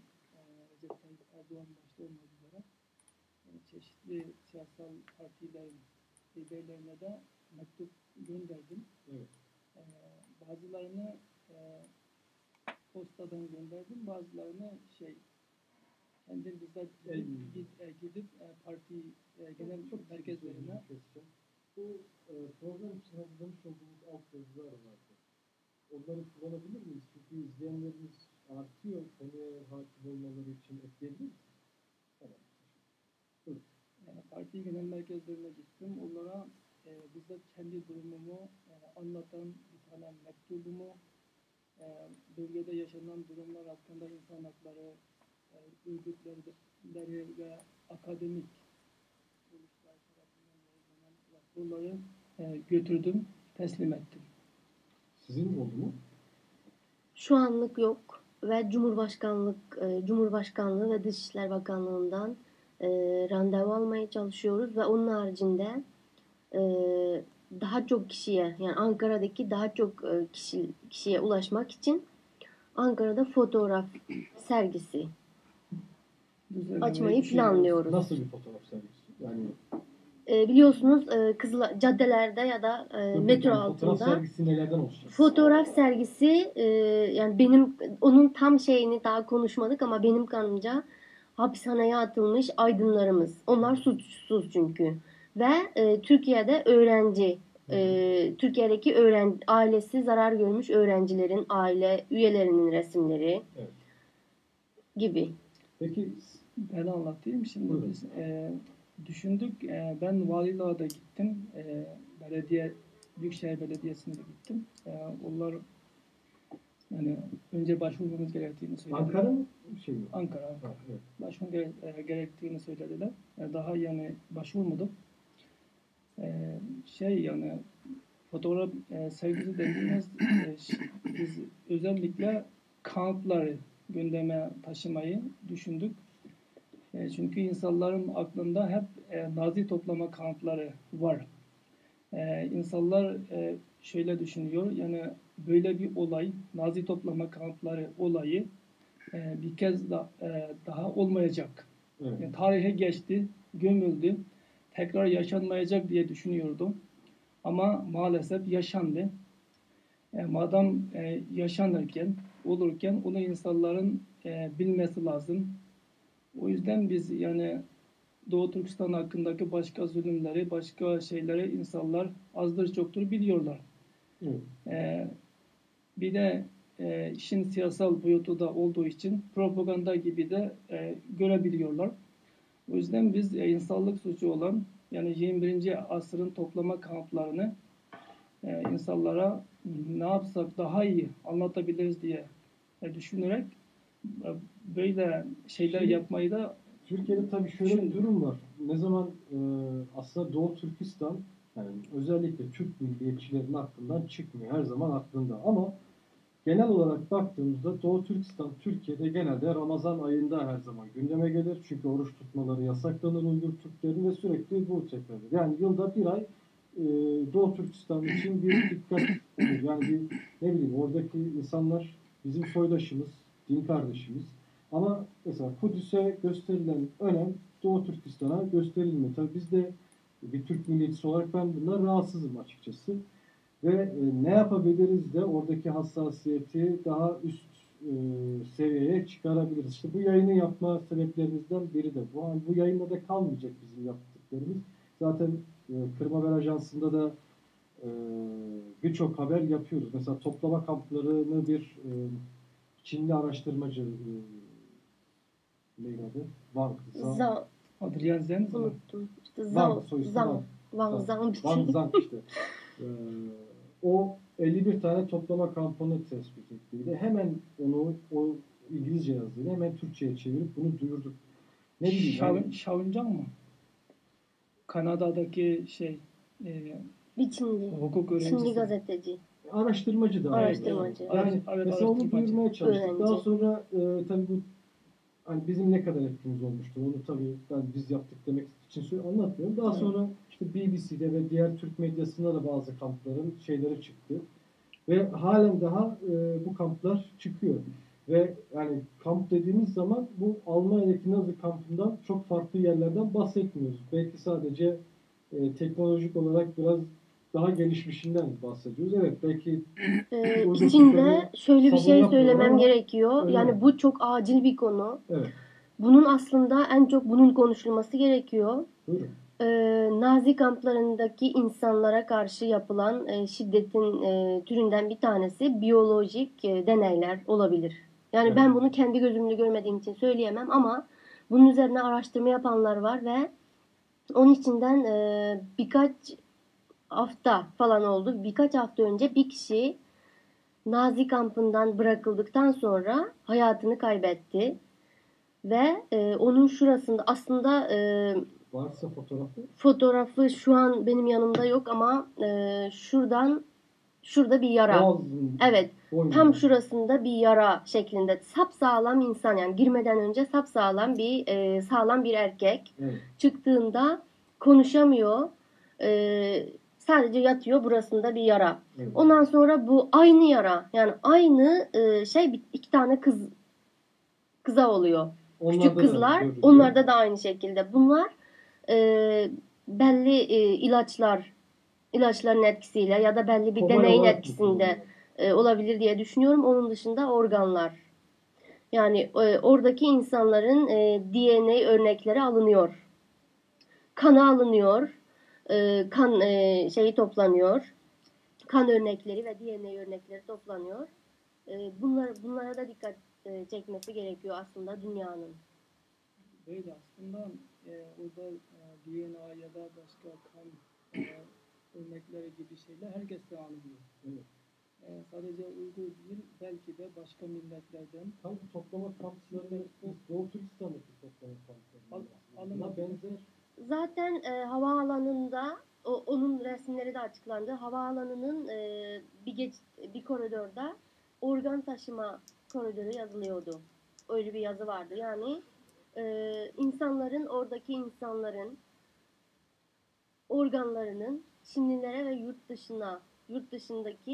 Speaker 3: Recep Tayyip Erdoğan başta olmak üzere çeşitli siyasal partilerin liderlerine de mektup gönderdim.
Speaker 1: Evet.
Speaker 3: Bazılarını postadan gönderdim, bazılarını kendim bizzat gidip parti genel merkezlerine.
Speaker 1: Bu program için hazırlamış olduğumuz alt yazılar vardı. Onları kullanabilir miyiz? Çünkü izleyenlerimiz artıyor. Konuya hakim olmaları için ekleyebilir miyiz? Tamam.
Speaker 3: Parti genel merkezlerine gittim. Onlara bizzat kendi durumumu anlatan bir tane mektubumu, bölgede yaşanan durumlar hakkında insan hakları örgütleri ve akademik kuruluşlar tarafından yayınlanan raporları götürdüm, teslim ettim.
Speaker 1: Sizin oldu mu?
Speaker 2: Şu anlık yok ve Cumhurbaşkanlığı ve Dışişler Bakanlığı'ndan randevu almaya çalışıyoruz ve onun haricinde e, daha çok kişiye, yani Ankara'daki daha çok kişiye ulaşmak için Ankara'da fotoğraf sergisi
Speaker 3: Düzenlemeyi
Speaker 2: açmayı
Speaker 3: düşünüyoruz.
Speaker 2: planlıyoruz.
Speaker 1: Nasıl bir fotoğraf sergisi? Yani
Speaker 2: Biliyorsunuz caddelerde ya da metro
Speaker 1: yani fotoğraf
Speaker 2: altında
Speaker 1: sergisi nelerden oluşacak?
Speaker 2: fotoğraf sergisi, yani onun tam şeyini daha konuşmadık ama benim kanımca hapishaneye atılmış aydınlarımız. Onlar suçsuz çünkü. Ve Türkiye'de Türkiye'deki ailesi zarar görmüş öğrencilerin aile üyelerinin resimleri
Speaker 1: Evet.
Speaker 2: gibi.
Speaker 1: Peki
Speaker 3: Ben anlatayım. Şimdi
Speaker 1: buyurun.
Speaker 3: biz düşündük. Ben Valiliğe gittim. Büyükşehir Belediyesi'ne de gittim. Onlar yani önce başvurmamız gerektiğini söylediler.
Speaker 1: Ankara'nın şey mi?
Speaker 3: Ankara.
Speaker 1: Ha, evet.
Speaker 3: Başvurmam gerektiğini söylediler. Daha yani başvurmadım. Yani fotoğraf sergisi dediğimiz biz özellikle kampları gündeme taşımayı düşündük. Çünkü insanların aklında hep Nazi toplama kampları var. İnsanlar şöyle düşünüyor, yani böyle bir olay, Nazi toplama kampları olayı bir kez daha olmayacak.
Speaker 1: Evet.
Speaker 3: Yani tarihe geçti, gömüldü, tekrar yaşanmayacak diye düşünüyordum. Ama maalesef yaşandı. Madem olurken onu insanların bilmesi lazım. O yüzden biz yani Doğu Türkistan hakkındaki başka zulümleri, başka şeyleri insanlar azdır çoktur biliyorlar.
Speaker 1: Evet.
Speaker 3: Bir de işin siyasal boyutu da olduğu için propaganda gibi de görebiliyorlar. O yüzden biz insanlık suçu olan yani 21. asrın toplama kamplarını insanlara ne yapsak daha iyi anlatabiliriz diye düşünerek böyle şeyler
Speaker 1: Şimdi
Speaker 3: yapmayı da
Speaker 1: Türkiye'de tabii şöyle bir durum var. Ne zaman aslında Doğu Türkistan, yani özellikle Türk milliyetçilerin aklından çıkmıyor. Her zaman aklında. Ama genel olarak baktığımızda Doğu Türkistan Türkiye'de genelde Ramazan ayında her zaman gündeme gelir. Çünkü oruç tutmaları yasaklanır Uygur Türklerin ve sürekli bu tekrardır. Yani yılda bir ay Doğu Türkistan için bir dikkat olur. Yani bir, ne bileyim, oradaki insanlar bizim soydaşımız, din kardeşimiz. Ama mesela Kudüs'e gösterilen önem Doğu Türkistan'a gösterilmiyor. Tabii biz de bir Türk milliyetçisi olarak ben bundan rahatsızım açıkçası. Ve ne yapabiliriz de oradaki hassasiyeti daha üst seviyeye çıkarabiliriz. İşte bu yayını yapma sebeplerimizden biri de bu. Yani bu yayında da kalmayacak bizim yaptıklarımız. Zaten Kırma Haber Ajansı'nda da birçok haber yapıyoruz. Mesela toplama kamplarını bir Çinli araştırmacı neydi adı? Wang.
Speaker 3: Adrian Zenz mi?
Speaker 2: Unuttum. İşte
Speaker 1: Wang, soy ismi
Speaker 2: Wang Zhang bir şey.
Speaker 1: Wang Zhang işte. O 51 tane toplama kampını tespit ettiydi. Hemen o İngilizce yazdığını hemen Türkçe'ye çevirip bunu duyurduk. Ne bileyim yani.
Speaker 3: Şavincan mı? Kanada'daki
Speaker 2: Bir Çinli.
Speaker 3: hukuk öğrencisi.
Speaker 2: Çinli gazeteci.
Speaker 1: Araştırmacı da.
Speaker 2: Araştırmacı.
Speaker 1: Yani
Speaker 3: Evet,
Speaker 1: mesela onu
Speaker 3: araştırmacı.
Speaker 1: duyurmaya çalıştık.
Speaker 2: Öğrenci.
Speaker 1: Daha sonra tabii bu hani bizim ne kadar etkimiz olmuştur onu tabii biz yaptık demek için anlatmıyorum. Daha sonra işte BBC'de ve diğer Türk medyasında da bazı kampların şeyleri çıktı. Ve halen daha bu kamplar çıkıyor. Ve yani kamp dediğimiz zaman bu Almanya'daki Nazi kampından çok farklı yerlerden bahsetmiyoruz. Belki sadece teknolojik olarak biraz daha gelişmişinden bahsediyoruz. Evet, belki
Speaker 2: içinde şöyle bir şey
Speaker 1: sabır
Speaker 2: söylemem
Speaker 1: yapmıyorlar
Speaker 2: gerekiyor.
Speaker 1: öyle.
Speaker 2: Yani bu çok acil bir konu.
Speaker 1: evet.
Speaker 2: Bunun aslında en çok bunun konuşulması gerekiyor.
Speaker 1: Buyurun.
Speaker 2: Nazi kamplarındaki insanlara karşı yapılan şiddetin türünden bir tanesi biyolojik deneyler olabilir. Yani
Speaker 1: Evet.
Speaker 2: ben bunu kendi gözümle görmediğim için söyleyemem ama bunun üzerine araştırma yapanlar var ve onun içinden birkaç hafta falan oldu. Birkaç hafta önce bir kişi Nazi kampından bırakıldıktan sonra hayatını kaybetti. Ve onun şurasında aslında
Speaker 1: Varsa fotoğrafı.
Speaker 2: fotoğrafı şu an benim yanımda yok ama şuradan şurada bir yara.
Speaker 1: Boğazın
Speaker 2: Evet.
Speaker 1: boynunda.
Speaker 2: Tam şurasında bir yara şeklinde. Sapsağlam insan, yani girmeden önce sapsağlam bir sağlam bir erkek.
Speaker 1: Evet.
Speaker 2: Çıktığında konuşamıyor. Sadece yatıyor, burasında bir yara.
Speaker 1: Evet.
Speaker 2: Ondan sonra bu aynı yara, yani aynı iki tane kıza oluyor.
Speaker 1: Onlarda
Speaker 2: Küçük
Speaker 1: da
Speaker 2: kızlar,
Speaker 1: görülüyor.
Speaker 2: onlarda da aynı şekilde. Bunlar belli ilaçların etkisiyle ya da belli bir
Speaker 1: Kobay
Speaker 2: deneyin
Speaker 1: olarak
Speaker 2: etkisinde
Speaker 1: kullanıyorlar.
Speaker 2: olabilir diye düşünüyorum. Onun dışında organlar. Yani oradaki insanların DNA örnekleri alınıyor. Kanı alınıyor. Kan şeyi toplanıyor. Kan örnekleri ve DNA örnekleri toplanıyor. Bunlara da dikkat çekmesi gerekiyor aslında dünyanın.
Speaker 3: Böyle aslında orada DNA ya da başka kan örnekleri gibi şeyler herkes de alınıyor.
Speaker 1: Evet.
Speaker 3: Sadece Uygur değil, belki de başka milletlerden
Speaker 1: Tam bu toplama kampları Doğu Türkistan'daki toplama kampları. Buna benzer.
Speaker 2: Zaten havaalanında onun resimleri de açıklandı. Havaalanının bir koridorda organ taşıma koridoru yazılıyordu. Öyle bir yazı vardı. Yani oradaki insanların organlarının Çinlilere ve yurt dışındaki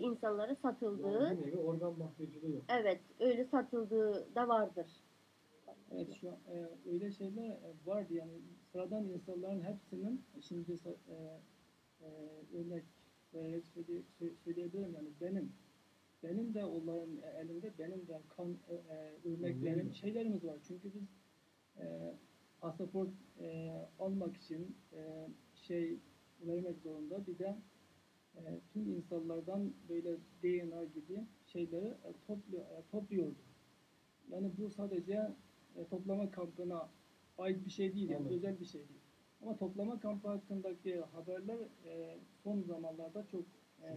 Speaker 2: insanlara satıldığı,
Speaker 1: Yani bir nevi organ mafyacılığı yok.
Speaker 2: evet, öyle satıldığı da vardır.
Speaker 3: evet şu an, öyle şeyler vardı yani sıradan insanların hepsinin şimdi örnek vererek söyleyebilirim yani benim de onların elinde benim de kan örneklerim şeylerimiz var çünkü biz pasaport almak için şey vermek zorunda bir de tüm insanlardan böyle DNA gibi şeyleri topluyordu. Yani bu sadece toplama kampına ait bir şey değil, yani
Speaker 1: Anladım.
Speaker 3: özel bir şey değil. Ama toplama kampı hakkındaki haberler son zamanlarda çok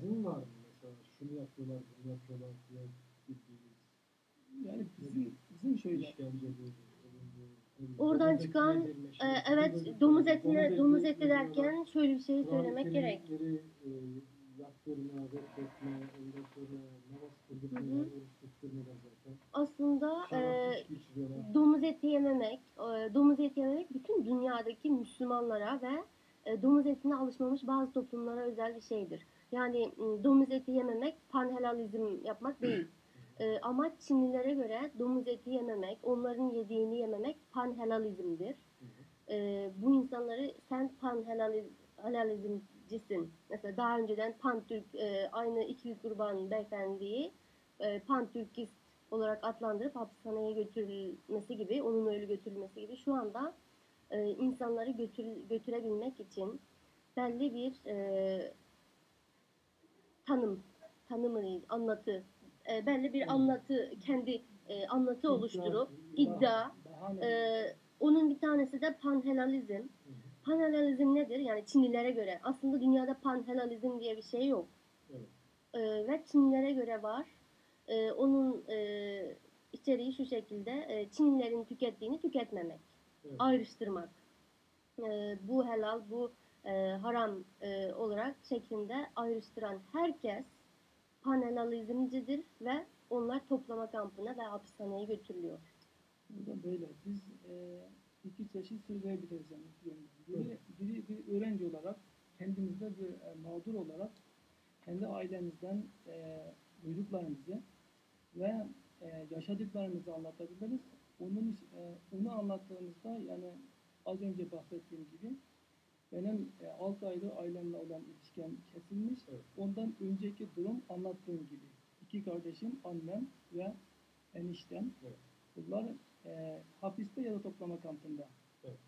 Speaker 1: Sizin var mı mesela şunu yapıyorlar, bunu yapıyorlar diye bildiğiniz?
Speaker 3: yani bizim şöyle
Speaker 1: İşkencedir,
Speaker 2: Oradan
Speaker 1: domuz
Speaker 2: çıkan
Speaker 1: eti yedirme şeyi,
Speaker 2: evet,
Speaker 1: böyle
Speaker 2: domuz eti
Speaker 1: yediriyorlar.
Speaker 2: derken şöyle bir şey söylemek gerek.
Speaker 1: Kemikleri yaptırma, reddetme, ondan sonra namaz
Speaker 2: Hı
Speaker 1: kıldırmıyorlar,
Speaker 2: hı.
Speaker 1: oruç tutturmuyorlar zaten.
Speaker 2: Aslında
Speaker 1: Şarap içki içiriyorlar.
Speaker 2: domuz eti yememek bütün dünyadaki Müslümanlara ve domuz etine alışmamış bazı toplumlara özel bir şeydir. Yani domuz eti yememek panhelalizm yapmak değil. Ama Çinlilere göre domuz eti yememek, onların yediğini yememek panhelalizmdir. Bu insanları sen panhelalizmcisin. Mesela daha önceden Pantürk, aynı ikili kurban beyefendiyi Pantürkist olarak adlandırıp hapishaneye götürülmesi gibi, onun öyle götürülmesi gibi şu anda insanları götürebilmek için belli bir tanımı değil, anlatı, belli bir anlatı, kendi anlatı oluşturup iddia. Onun bir tanesi de panhelalizm. Panhelalizm nedir? Yani Çinlilere göre. Aslında dünyada panhelalizm diye bir şey yok.
Speaker 1: Evet.
Speaker 2: Ve Çinlilere göre var. Onun içeriği şu şekilde. Çinlilerin tükettiğini tüketmemek.
Speaker 1: Evet.
Speaker 2: Ayrıştırmak. Bu helal, bu haram olarak şeklinde ayrıştıran herkes panhelalizmcidir ve onlar toplama kampına ve hapishaneye götürülüyor.
Speaker 3: Bu da böyle. Biz iki çeşit söyleyebiliriz yani. Biri bir öğrenci olarak kendimizde bir mağdur olarak kendi ailemizden duyduklarımızı ve yaşadıklarımızı anlatabiliriz. Onu anlattığımızda yani az önce bahsettiğim gibi benim 6 aydır ailemle olan ilişkim kesilmiş.
Speaker 1: Evet.
Speaker 3: Ondan önceki durum anlattığım gibi. 2 kardeşim, annem ve eniştem.
Speaker 1: Evet.
Speaker 3: Bunlar hapiste ya da toplama kampında.
Speaker 1: Evet.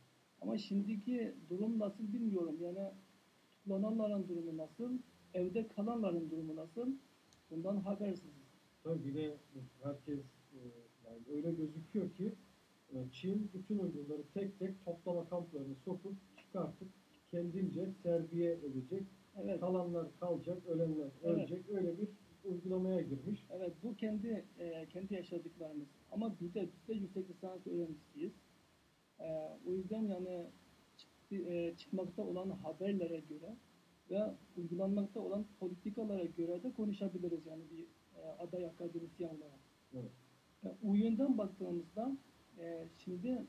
Speaker 3: Ama şimdiki durum nasıl bilmiyorum. Yani tutuklananların durumu nasıl, evde kalanların durumu nasıl? Bundan habersiziz.
Speaker 1: Tabii bir de herkes yani öyle gözüküyor ki Çin bütün Uygurları tek tek toplama kamplarına sokup çıkartıp kendince terbiye edecek.
Speaker 3: Evet.
Speaker 1: Kalanlar kalacak, ölenler ölecek. Öyle bir uygulamaya girmiş.
Speaker 3: Evet, bu kendi yaşadıklarımız. Ama biz de yüksek lisans öğrencisiyiz. O yüzden yani çıkmakta olan haberlere göre ve uygulanmakta olan politikalara göre de konuşabiliriz yani bir aday akademisyen olarak.
Speaker 1: Evet.
Speaker 3: O yönden baktığımızda şimdi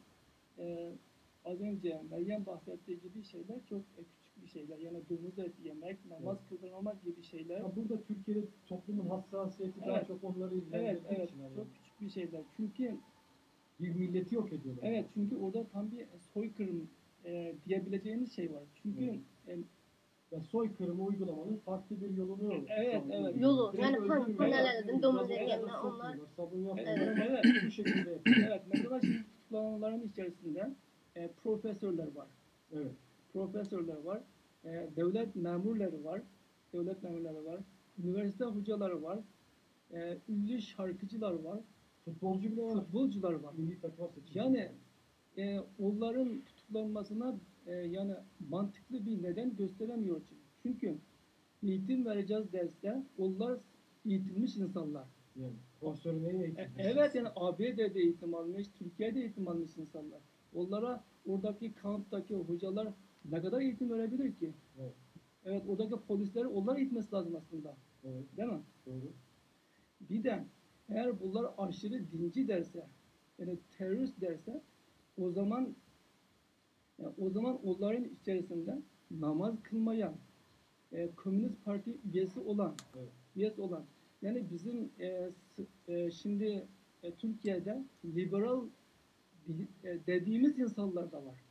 Speaker 3: az önce Meryem bahsettiği gibi şeyler çok küçük bir şeyler. Yani domuz eti yemek, namaz kıldırmamak gibi şeyler.
Speaker 1: Ya burada Türkiye'de toplumun hassasiyeti daha
Speaker 3: Evet.
Speaker 1: çok onları
Speaker 3: Evet,
Speaker 1: ilgilendirdiği
Speaker 3: evet.
Speaker 1: için. Yani
Speaker 3: Çok küçük bir şeyler. Çünkü
Speaker 1: bir milleti yok ediyorlar.
Speaker 3: evet, çünkü orada tam bir soykırım diyebileceğimiz şey var. Çünkü
Speaker 1: Ya soykırımı uygulamanın farklı bir yolunu
Speaker 3: Evet,
Speaker 1: şu an
Speaker 3: evet.
Speaker 2: Yolu,
Speaker 1: Direkt
Speaker 2: yani
Speaker 1: öldürmüyorlar.
Speaker 2: panellerden domuz
Speaker 1: Biraz
Speaker 2: eti
Speaker 1: onlardan
Speaker 2: onlar.
Speaker 1: sokuyorlar, sabun yapıyorlar
Speaker 3: Evet,
Speaker 1: ama
Speaker 3: evet.
Speaker 1: bu şekilde yapıyorlar.
Speaker 3: Evet, mesela şimdi tutuklananların içerisinde profesörler var.
Speaker 1: Evet.
Speaker 3: Profesörler var. Devlet memurları var. Devlet memurları var. Üniversite hocaları var. Ünlü şarkıcılar var.
Speaker 1: Futbolcu bile var.
Speaker 3: Futbolcular var.
Speaker 1: Milli takıma seçildi.
Speaker 3: Yani onların tutuklanmasına yani mantıklı bir neden gösteremiyor. Çünkü eğitim vereceğiz derse onlar eğitilmiş insanlar.
Speaker 1: Yani profesörü neye eğitim?
Speaker 3: Evet, yani ABD'de eğitim almış, Türkiye'de eğitim almış insanlar. Onlara oradaki kamptaki hocalar ne kadar eğitim verebilir ki?
Speaker 1: Evet.
Speaker 3: Evet, oradaki polisleri onlar eğitmesi lazım aslında.
Speaker 1: Evet.
Speaker 3: Değil mi?
Speaker 1: Doğru.
Speaker 3: Bir de eğer bunlar aşırı dinci derse, yani terörist derse o zaman onların içerisinde namaz kılmayan, Komünist Parti
Speaker 1: Evet.
Speaker 3: üyesi olan, yani bizim şimdi Türkiye'de liberal dediğimiz insanlar da var.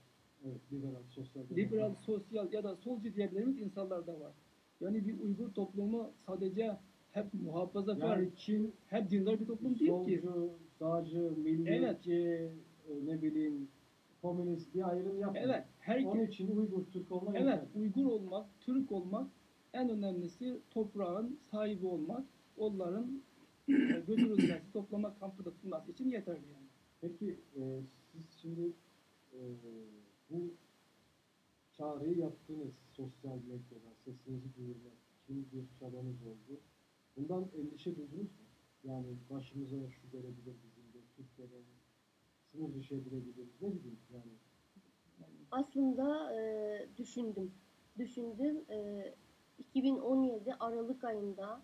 Speaker 1: Evet. Liberal, sosyal.
Speaker 3: Liberal, sosyal ya da solcu diyebiliriz insanlar da var. Yani bir Uygur toplumu sadece hep muhafazakar,
Speaker 1: Yani Çin
Speaker 3: hep dindar bir toplum değil ki.
Speaker 1: solcu, sağcı, milliyetçi, ne bileyim, komünist bir ayrım yapmıyor.
Speaker 3: Evet,
Speaker 1: Onun için Uygur, Türk olmak
Speaker 3: evet,
Speaker 1: yeter.
Speaker 3: Uygur olmak, Türk olmak, en önemlisi toprağın sahibi olmak, onların götürülmesi, toplama kampı tutulması için yeterli yani.
Speaker 1: Peki siz şimdi bu çağrıyı yaptınız sosyal medyada, sesinizi duyurmak için bir çabanız oldu. Bundan endişe duydunuz mu? Yani başımıza şu gelebilir bizim de, Türkiye'de sınır dışı edilebilir, ne bileyim yani.
Speaker 2: Aslında düşündüm. 2017 Aralık ayında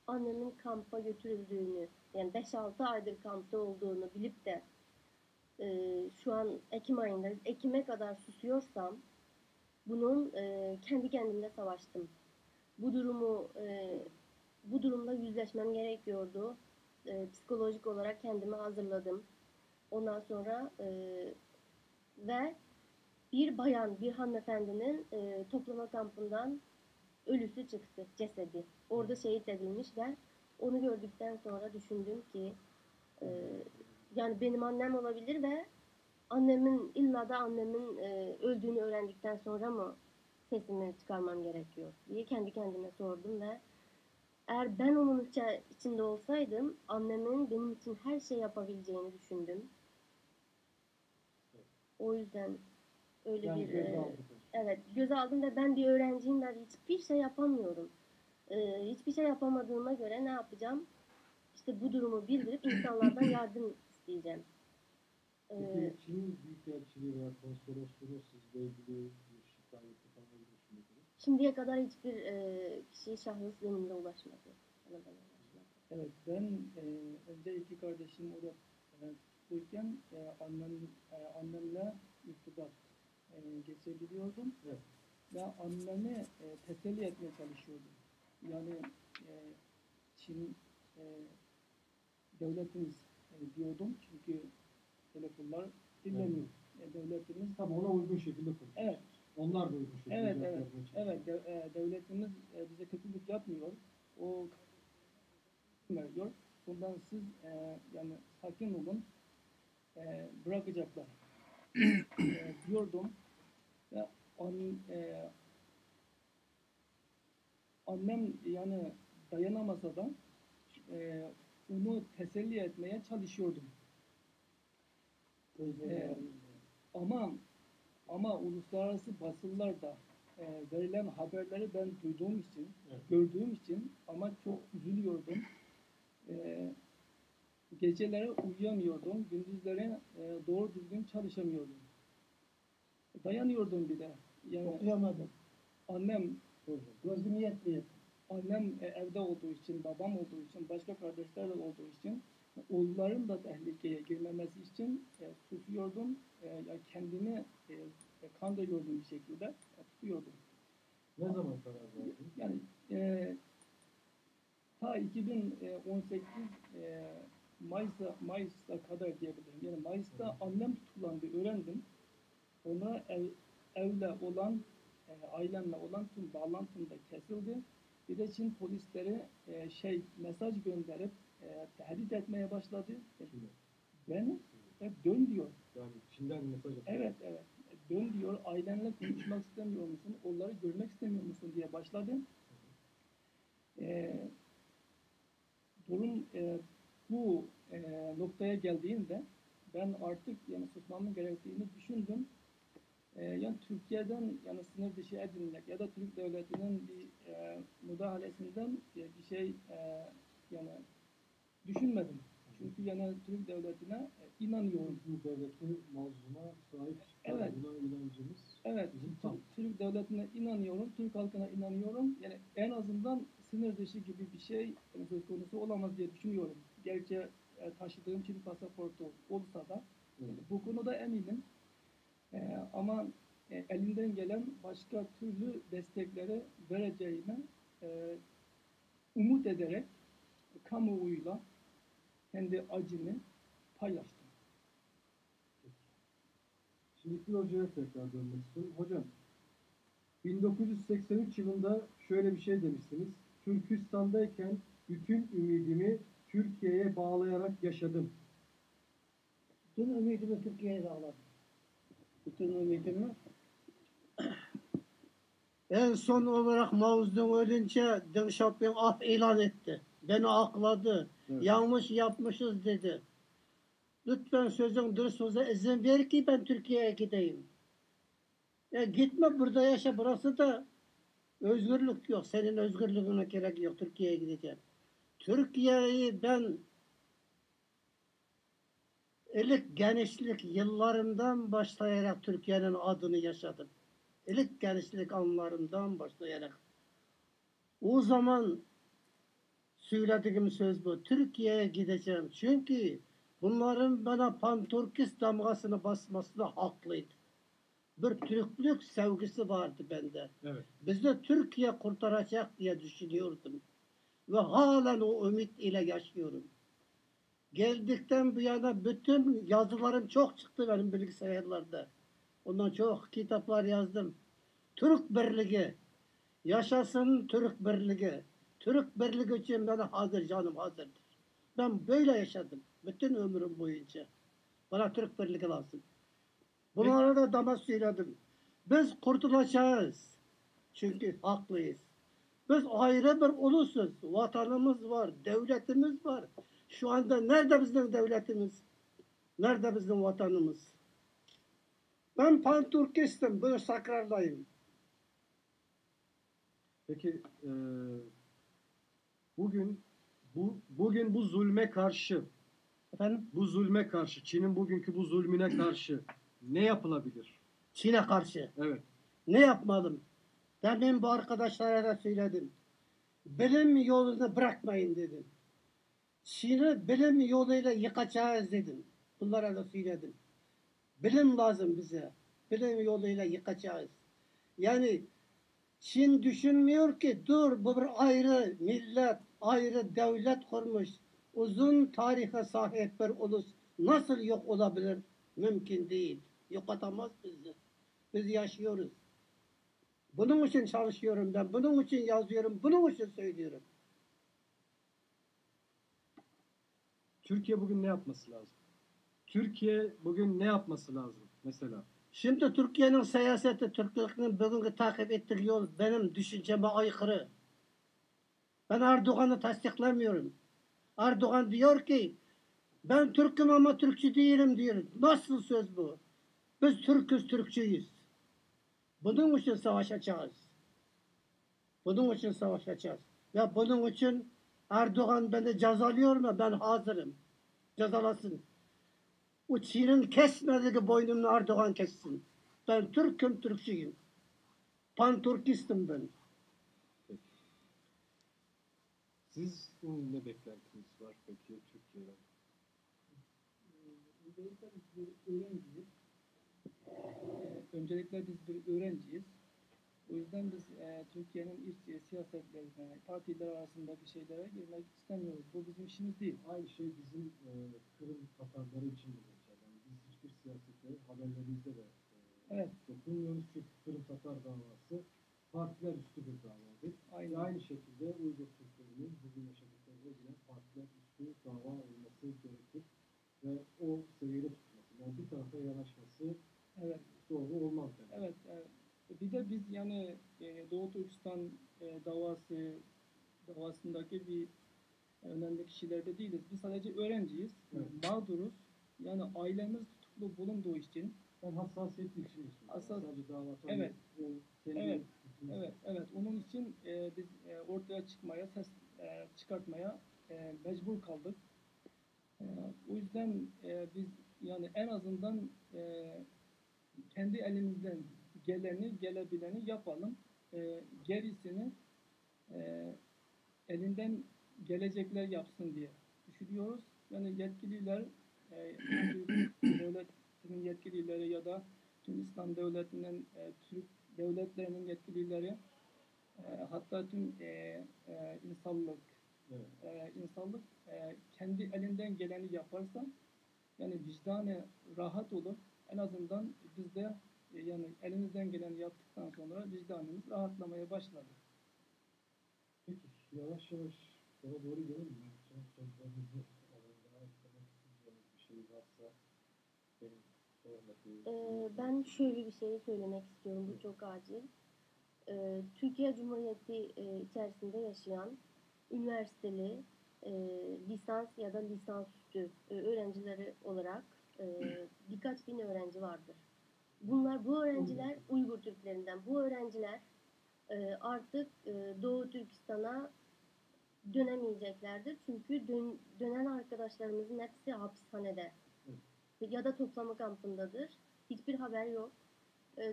Speaker 2: annemin kampa götürüldüğünü, yani 5-6 aydır kampta olduğunu bilip de şu an Ekim ayındayız. Ekim'e kadar susuyorsam bunun kendi kendimle savaştım. Bu durumla yüzleşmem gerekiyordu. Psikolojik olarak kendimi hazırladım. Ondan sonra ve bir hanımefendinin toplama kampından ölüsü çıktı, cesedi. Orada şehit edilmiş ve onu gördükten sonra düşündüm ki yani benim annem olabilir ve illa da annemin öldüğünü öğrendikten sonra mı sesimi çıkarmam gerekiyor diye kendi kendime sordum ve eğer ben onun içinde olsaydım annemin benim için her şey yapabileceğini düşündüm. O yüzden öyle
Speaker 1: Yani
Speaker 2: bir
Speaker 1: göze aldık.
Speaker 2: evet, göze aldım ve ben bir öğrenciyim ve hiçbir şey yapamıyorum. Hiçbir şey yapamadığıma göre ne yapacağım? İşte bu durumu bildirip insanlardan yardım isteyeceğim.
Speaker 1: Peki Çin Büyükelçiliği veya konsolosluğu sizle ilgili bir şikayeti falan düşünüyorsunuz?
Speaker 2: Şimdiye kadar hiçbir şahıs benimle ulaşmadı. Bana ulaşmadı.
Speaker 3: Evet, ben önce iki kardeşim orada tutukluyken annemle irtibat geçebiliyordum.
Speaker 1: Evet.
Speaker 3: Ve annemi teselli etmeye çalışıyordum. Yani Çin devletimiz diyordum çünkü telefonlar dinlemiyor. Devletimiz
Speaker 1: Tabii ona uygun şekilde konuşuyoruz.
Speaker 3: evet.
Speaker 1: Onlar da uygun şekilde
Speaker 3: Evet,
Speaker 1: cevap
Speaker 3: evet,
Speaker 1: vermeye çalışıyor.
Speaker 3: evet. Devletimiz bize kötülük yapmıyor. O veriyor. Bundan siz yani sakin olun, bırakacaklar diyordum. Ve annem yani dayanamasa da onu teselli etmeye çalışıyordum. Ama uluslararası basınlarda verilen haberleri ben duyduğum için,
Speaker 1: Evet.
Speaker 3: gördüğüm için ama çok üzülüyordum. Geceleri uyuyamıyordum, gündüzleri doğru düzgün çalışamıyordum. Dayanıyordum bir de. Yani
Speaker 4: Okuyamadım.
Speaker 3: annem
Speaker 1: soracağım.
Speaker 4: Gözüm yetmiyor.
Speaker 3: Annem evde olduğu için, babam olduğu için, başka kardeşler de olduğu için oğulların da tehlikeye girmemesi için tutuyordum. Ya kendimi kandırıyordum bir şekilde. Tutuyordum.
Speaker 1: Ne zaman karar verdin?
Speaker 3: Yani ta 2018 Mayıs'a kadar diyebilirim. Yani Mayıs'ta annem tutuklandı, öğrendim. Ona evle olan, ailemle olan tüm bağlantım da kesildi. Bir de Çin polisleri mesaj gönderip tehdit etmeye başladı.
Speaker 1: Kime?
Speaker 3: Beni dön diyor.
Speaker 1: Yani Çin'den mesaj atıyor.
Speaker 3: Evet, evet. Dön diyor, ailenle konuşmak istemiyor musun? Onları görmek istemiyor musun diye başladı. Durum bu noktaya geldiğinde ben artık yani susmamın gerektiğini düşündüm. Yani Türkiye'den yani sınır dışı edilmek ya da Türk devletinin bir müdahalesinden bir şey yani düşünmedim. Çünkü yani Türk devletine inanıyorum.
Speaker 1: Türk devleti mazluma sahip çıktı.
Speaker 3: Evet.
Speaker 1: Buna inancımız.
Speaker 3: Evet,
Speaker 1: Bizim tam.
Speaker 3: Türk devletine inanıyorum, Türk halkına inanıyorum. Yani en azından sınır dışı gibi bir şey yani söz konusu olamaz diye düşünüyorum. Gerçi taşıdığım Çin pasaportu olsa da bu konuda eminim. Ama elinden gelen başka türlü destekleri vereceğini umut ederek kamuoyuyla kendi acımı paylaştım.
Speaker 1: Şimdi İkbal Hoca'ya tekrar dönmek istiyorum. Hocam, 1983 yılında şöyle bir şey demiştiniz. Türkistan'dayken bütün ümidimi Türkiye'ye bağlayarak yaşadım.
Speaker 4: Bütün ümidimi Türkiye'ye bağladım. Bütün ümidimi. En son olarak Mao Zedong ölünce Deng Xiaoping af ilan etti. Beni akladı.
Speaker 1: Evet.
Speaker 4: Yanlış yapmışız dedi. Lütfen sözün dürüst olsa izin ver ki ben Türkiye'ye gideyim. Ya gitme, burada yaşa, burası da özgürlük yok. Senin özgürlüğüne gerek yok. Türkiye'ye gideceğim. Türkiye'yi ben ilk gençlik yıllarından başlayarak Türkiye'nin adını yaşadım. İlk gençlik anlarından başlayarak. O zaman söylediğim söz bu. Türkiye'ye gideceğim. Çünkü bunların bana pan-Türkist damgasını basmasına haklıydı. Bir Türklük sevgisi vardı bende.
Speaker 1: Evet.
Speaker 4: Bizi Türkiye kurtaracak diye düşünüyordum. Ve halen o ümit ile yaşıyorum. Geldikten bu yana bütün yazılarım çok çıktı benim bilgisayarlarda. Ondan çok kitaplar yazdım. Türk Birliği, yaşasın Türk Birliği. Türk Birliği için ben hazır, canım hazırdır. Ben böyle yaşadım bütün ömrüm boyunca. Bana Türk Birliği lazım. Bunlara da dama söyledim. Biz kurtulacağız. Çünkü haklıyız. Biz ayrı bir ulusuz. Vatanımız var, devletimiz var. Şu anda nerede bizim devletimiz? Nerede bizim vatanımız? Ben pan-Türkistim, bunu sakrarlayım.
Speaker 1: Peki bugün bu zulme karşı,
Speaker 4: Efendim?
Speaker 1: bu zulme karşı, Çin'in bugünkü bu zulmüne karşı ne yapılabilir?
Speaker 4: Çin'e karşı.
Speaker 1: Evet.
Speaker 4: Ne yapmalım? Demin bu arkadaşlara da söyledim. Bilim yolunu bırakmayın dedim. Çin'i bilim yoluyla yıkacağız dedim. Bunlara da söyledim. Bilim lazım bize. Bilim yoluyla yıkacağız. Yani Çin düşünmüyor ki dur bu bir ayrı millet, ayrı devlet kurmuş. Uzun tarihe sahip bir ulus nasıl yok olabilir? Mümkün değil. Yok atamaz bizi. Biz yaşıyoruz. Bunun için çalışıyorum ben. Bunun için yazıyorum. Bunun için söylüyorum.
Speaker 1: Türkiye bugün ne yapması lazım? Türkiye bugün ne yapması lazım mesela?
Speaker 4: Şimdi Türkiye'nin siyaseti, Türkiye'nin bugünkü takip ettiği yol benim düşünceme aykırı. Ben Erdoğan'ı tasdiklemiyorum. Erdoğan diyor ki ben Türk'üm ama Türkçü değilim diyor. Nasıl söz bu? Biz Türk'üz, Türkçüyüz. Bunun için savaşacağız. Bunun için savaşacağız. Ve bunun için Erdoğan beni cezalıyor mu? Ben hazırım. Cezalasın. O Çin'in kesmediği boynumunu Erdoğan kessin. Ben Türk'üm, Türkçüyüm. Pan-Türkistim ben.
Speaker 1: Sizin ne beklentiniz var peki Türkiye'den?
Speaker 3: Öncelikle biz bir öğrenciyiz. Öncelikle biz bir öğrenciyiz. O yüzden biz Türkiye'nin iç siyasetlerine, partiler arasında bir şeylere girmek istemiyoruz. Bu bizim işimiz değil.
Speaker 1: Aynı şey bizim Kırım Tatarları için de geçerli. Yani biz hiçbir siyasete haberlerimizde de
Speaker 3: Evet.
Speaker 1: dokunmuyoruz çünkü Kırım Tatar davası partiler üstü bir davadır.
Speaker 3: Aynen.
Speaker 1: Aynı şekilde Uygur Türklerinin bugün yaşadıklarına yine partiler üstü dava olması gerekir ve o seviyede tutulması. Yani bir tarafa yanaşması
Speaker 3: Evet.
Speaker 1: doğru olmaz bence.
Speaker 3: Evet, evet. Bir de biz yani Doğu Türkistan davasındaki bir önemli kişilerde değiliz. Biz sadece öğrenciyiz.
Speaker 1: Evet.
Speaker 3: Mağduruz. Yani ailemiz tutuklu bulunduğu için.
Speaker 1: Ben hassasiyetli için istiyorum. Sadece dava
Speaker 3: Evet.
Speaker 1: Evet.
Speaker 3: Evet. Onun için biz ortaya çıkmaya, ses çıkartmaya mecbur kaldık. O yüzden biz yani en azından kendi elimizden gelebileni yapalım. Gerisini elinden gelecekler yapsın diye düşünüyoruz. Yani yetkililer, devletinin yetkilileri ya da tüm İslam devletinin, Türk devletlerinin yetkilileri, hatta tüm insanlık, kendi elinden geleni yaparsa, yani vicdanı rahat olur. En azından biz de yani elimizden geleni yaptıktan sonra vicdanımız rahatlamaya başladı.
Speaker 1: Peki yavaş yavaş ona doğru gelelim. Yani son sözlerinizi daha eklemek istediğiniz bir şey varsa benim sormak.
Speaker 2: Ben şöyle bir şey söylemek istiyorum. Bu çok acil. Türkiye Cumhuriyeti içerisinde yaşayan üniversiteli lisans ya da lisansüstü öğrencileri olarak birkaç bin öğrenci vardır. Bu öğrenciler Uygur Türklerinden. Bu öğrenciler artık Doğu Türkistan'a dönemeyeceklerdir. Çünkü dönen arkadaşlarımızın hepsi hapishanede ya da toplama kampındadır. Hiçbir haber yok.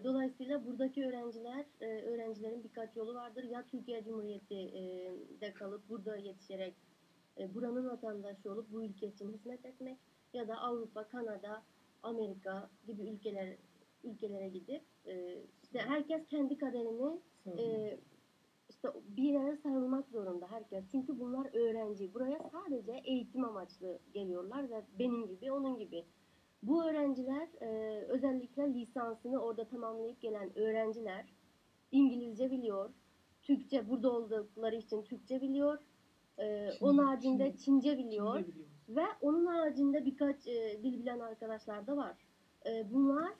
Speaker 2: Dolayısıyla buradaki öğrencilerin birkaç yolu vardır. Ya Türkiye Cumhuriyeti'de kalıp burada yetişerek buranın vatandaşı olup bu ülke için hizmet etmek ya da Avrupa, Kanada, Amerika gibi ülkelere gidip işte herkes kendi kaderini işte bir yere sarılmak zorunda herkes. Çünkü bunlar öğrenci. Buraya sadece eğitim amaçlı geliyorlar ve benim gibi, onun gibi. Bu öğrenciler özellikle lisansını orada tamamlayıp gelen öğrenciler İngilizce biliyor. Türkçe, burada oldukları için Türkçe biliyor. Onun haricinde Çince biliyor. Ve onun haricinde birkaç dil bilen arkadaşlar da var. Bunlar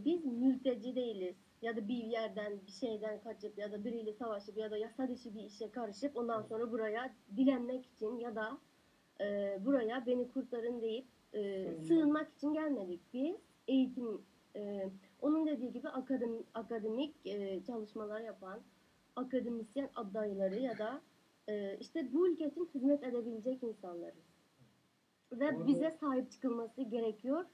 Speaker 2: biz mülteci değiliz. Ya da bir yerden, bir şeyden kaçıp ya da biriyle savaşıp ya da yasa dışı bir işe karışıp ondan sonra buraya dilenmek için ya da buraya beni kurtarın deyip sığınmak için gelmedik. Biz eğitim, onun dediği gibi akademik çalışmalar yapan akademisyen adayları ya da işte bu ülke için hizmet edebilecek insanlarız. Ve bize sahip çıkılması gerekiyor.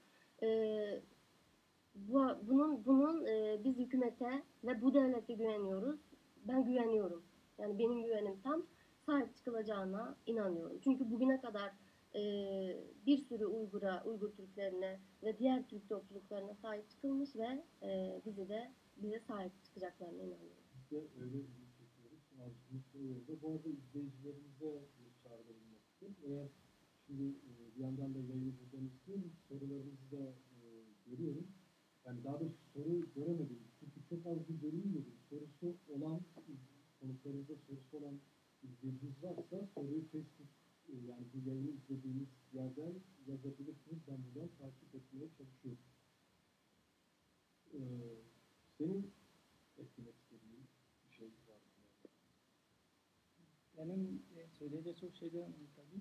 Speaker 2: Bunun biz hükümete ve bu devlete güveniyoruz. Ben güveniyorum. Yani benim güvenim tam, sahip çıkılacağına inanıyorum. Çünkü bugüne kadar bir sürü Uygur Türklerine ve diğer Türk topluluklarına sahip çıkılmış ve bize sahip çıkacaklarına inanıyorum.
Speaker 1: Biz de öyle ümit ediyoruz. Arzumuz o yolda. Bu arada izleyicilerimize bir çağrıda bulunmak istiyorum. Eğer şimdi bir yandan da yayını buradan izliyorum. Sorularınızı da görüyorum. Yani daha doğrusu soru göremedim. Çünkü çok az bir bölüm yedim. Konuklarınızda sorusu olan izleyiciniz varsa soruyu Facebook yani bu yayını izlediğiniz yerden yazabilirsiniz. Ben buradan takip etmeye çalışıyorum. Senin etkilemek istediğin bir şey var mı?
Speaker 3: Benim söyleyecek çok şeyler var tabii.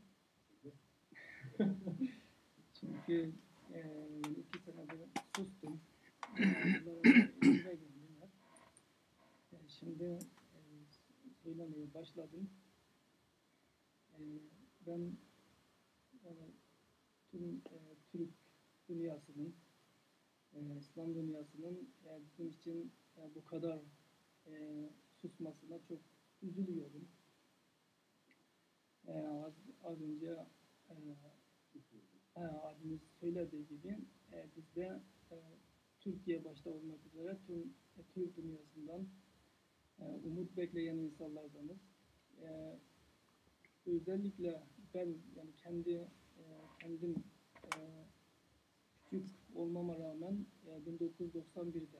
Speaker 3: Çünkü 2 senedir sustum. Şimdi söylemeye başladım. Ben tüm Türk dünyasının, İslam dünyasının bizim için bu kadar susmasına çok üzülüyorum. Az önce abimiz söylediği gibi bizde Türkiye başta olmak üzere tüm Türk dünyasından umut bekleyen insanlardanız. Özellikle ben yani kendim küçük olmama rağmen 1991'de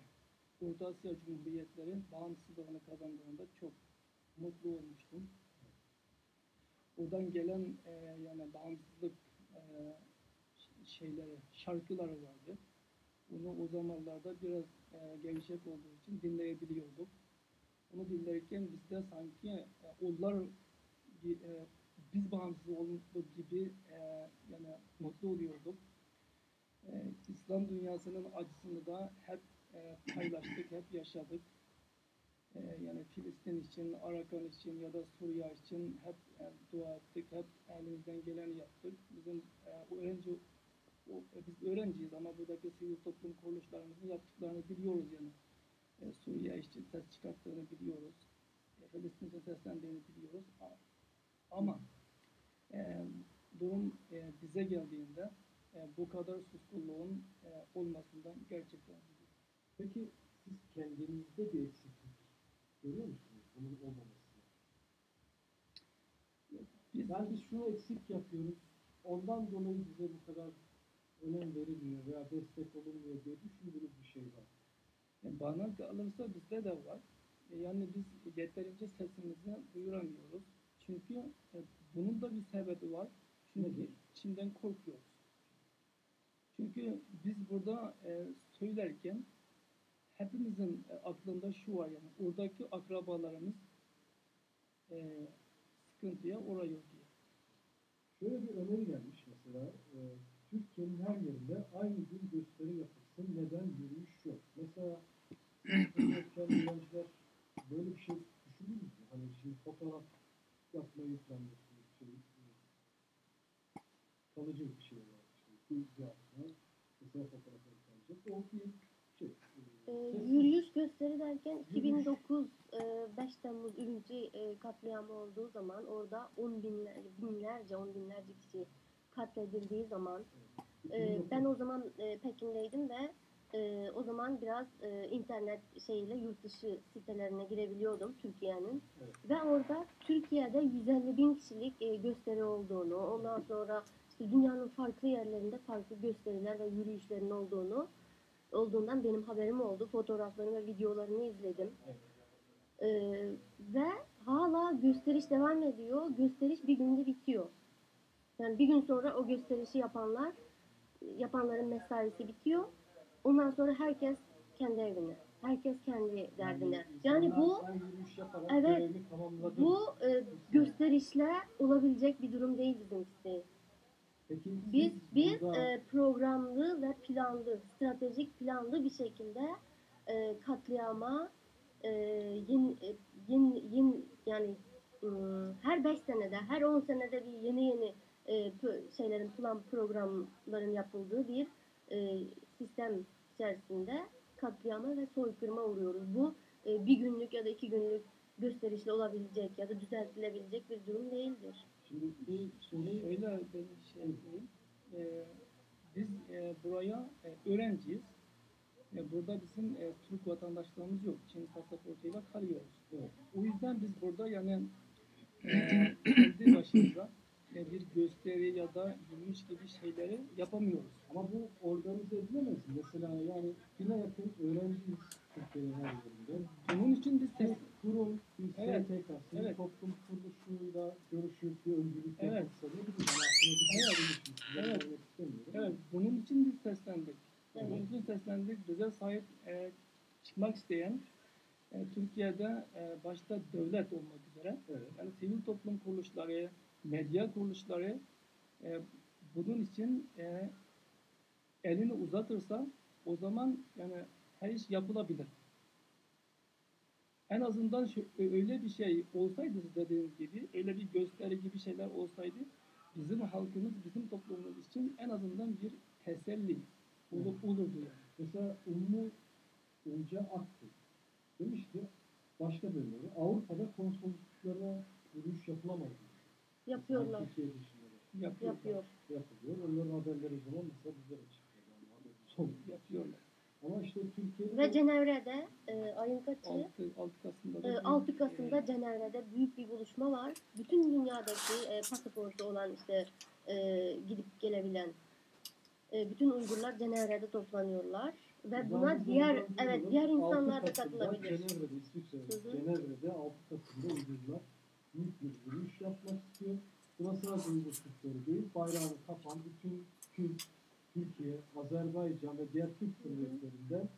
Speaker 3: Orta Asya Cumhuriyetleri bağımsızlığını kazandığında çok mutlu olmuştum. Oradan gelen yani bağımsızlık şarkıları vardı. Bunu o zamanlarda biraz gevşek olduğu için dinleyebiliyorduk. Onu dinlerken bizde sanki onlar biz bağımsız olduk gibi yani mutlu oluyorduk. İslam dünyasının acısını da hep paylaştık, hep yaşadık. Yani Filistin için, Arakan için ya da Suriye için hep dua ettik, hep elimizden geleni yaptık. Biz öğrenciyiz ama buradaki sivil toplum kuruluşlarımızın yaptıklarını biliyoruz yani. Suriye için ses çıkarttığını biliyoruz. Filistin için seslendiğini biliyoruz. Ama durum bize geldiğinde bu kadar suskunluğun olmasından gerçekten üzülüyorum.
Speaker 1: Peki siz kendinizde bir eksiklik görüyor musunuz bunun olmamasını? Yani biz şunu eksik yapıyoruz, ondan dolayı bize bu kadar önem verilmiyor veya destek olunmuyor diye düşündüğünüz bir şey var.
Speaker 3: Bana kalırsa bizde de var. Yani biz yeterince sesimizi duyuramıyoruz. Çünkü bunun da bir sebebi var. Çünkü Çin'den korkuyoruz. Çünkü biz burada söylerken hepimizin aklında şu var yani oradaki akrabalarımız sıkıntıya uğruyor diye.
Speaker 1: Şöyle bir öneri gelmiş mesela, Türkiye'nin her yerinde aynı gün gösteri yapılsın, neden yürüyüş yok? Mesela öğrenciler böyle bir şey düşünür mü? Hani şimdi fotoğraf yapmayı planlıyorsunuz, kalıcı bir şey var. Bir hafta mesela fotoğrafları kalacak. O bir şey.
Speaker 2: Yürüyüş gösteri derken 2009 5 Temmuz Ürümçi katliamı olduğu zaman orada on binlerce kişi katledildiği zaman ben o zaman Pekin'deydim ve o zaman biraz internet şeyiyle yurt dışı sitelerine girebiliyordum Türkiye'nin.
Speaker 1: Evet.
Speaker 2: Ve orada Türkiye'de 150 bin kişilik gösteri olduğunu, ondan sonra işte dünyanın farklı yerlerinde farklı gösteriler ve yürüyüşlerin olduğundan benim haberim oldu. Fotoğraflarını ve videolarını izledim. Ve hala gösteriş devam ediyor. Gösteriş bir günde bitiyor. Yani bir gün sonra o gösterişi yapanların mesaisi bitiyor. Ondan sonra herkes kendi evine. Herkes kendi derdine. Yani bu evet, bu gösterişle olabilecek bir durum değil bizimkisi. Biz programlı ve planlı, stratejik planlı bir şekilde katliama yani her 5 senede, her 10 senede bir yeni programların yapıldığı bir sistem içerisinde katliama ve soykırıma uğruyoruz. Bu bir günlük ya da 2 günlük gösterişle olabilecek ya da düzeltilebilecek bir durum değildir.
Speaker 1: Şimdi
Speaker 3: Şöyle bir şey diyeyim. Biz buraya öğrenciyiz. Burada bizim Türk vatandaşlığımız yok. Çin pasaportuyla kalıyoruz.
Speaker 1: evet.
Speaker 3: O yüzden biz burada yani kendi başımıza bir gösteri ya da yürüyüş gibi şeyleri yapamıyoruz.
Speaker 1: Ama bu organize edilemez. Mesela yani bine yakın öğrenciyiz Türkiye'nin her yerinde.
Speaker 3: Bunun için biz
Speaker 1: kurum, bir
Speaker 3: Evet.
Speaker 1: STK'sı,
Speaker 3: Evet.
Speaker 1: toplum kuruluşuyla görüşüp bir öncülük
Speaker 3: Evet.
Speaker 1: yapılsa ne bileyim.
Speaker 3: Evet, bunun için biz seslendik.
Speaker 2: Evet.
Speaker 3: Bunun için seslendik. Bize sahip çıkmak isteyen Türkiye'de başta devlet olmak üzere
Speaker 1: Evet.
Speaker 3: yani sivil toplum kuruluşları, medya kuruluşları bunun için elini uzatırsa o zaman yani her iş yapılabilir. En azından öyle bir şey olsaydı dediğiniz gibi, öyle bir gösteri gibi şeyler olsaydı bizim halkımız, bizim toplumumuz için en azından bir teselli olurdu yani.
Speaker 1: Mesela Ummu Önce Aklı demiş ki başka bölümleri Avrupa'da konsolosluklara yürüyüş yapılamaz.
Speaker 2: Yapıyorlar.
Speaker 1: yapılıyor. Onların haberleri o zaman mesela bizlere çıkıyor. Yani haberimiz olmuyor.
Speaker 3: Yapıyorlar.
Speaker 1: Ama işte Türkiye'de
Speaker 2: Ve Cenevre'de ayın kaçı?
Speaker 3: 6 Kasım'da da
Speaker 2: 6 Kasım'da Cenevre'de büyük bir buluşma var. Bütün dünyadaki pasaportu olan işte gidip gelebilen bütün Uygurlar Cenevre'de toplanıyorlar ve buna diğer insanlar da katılabilir.
Speaker 1: Cenevre'de, İsviçre'de, Cenevre'de 6 Kasım'da Uygurlar büyük bir yürüyüş yapmak istiyor. Buna sadece Uygur Türkleri değil, bayrağını kapan bütün Kürt, Türkiye, Azerbaycan ve diğer Türk Cumhuriyetlerinden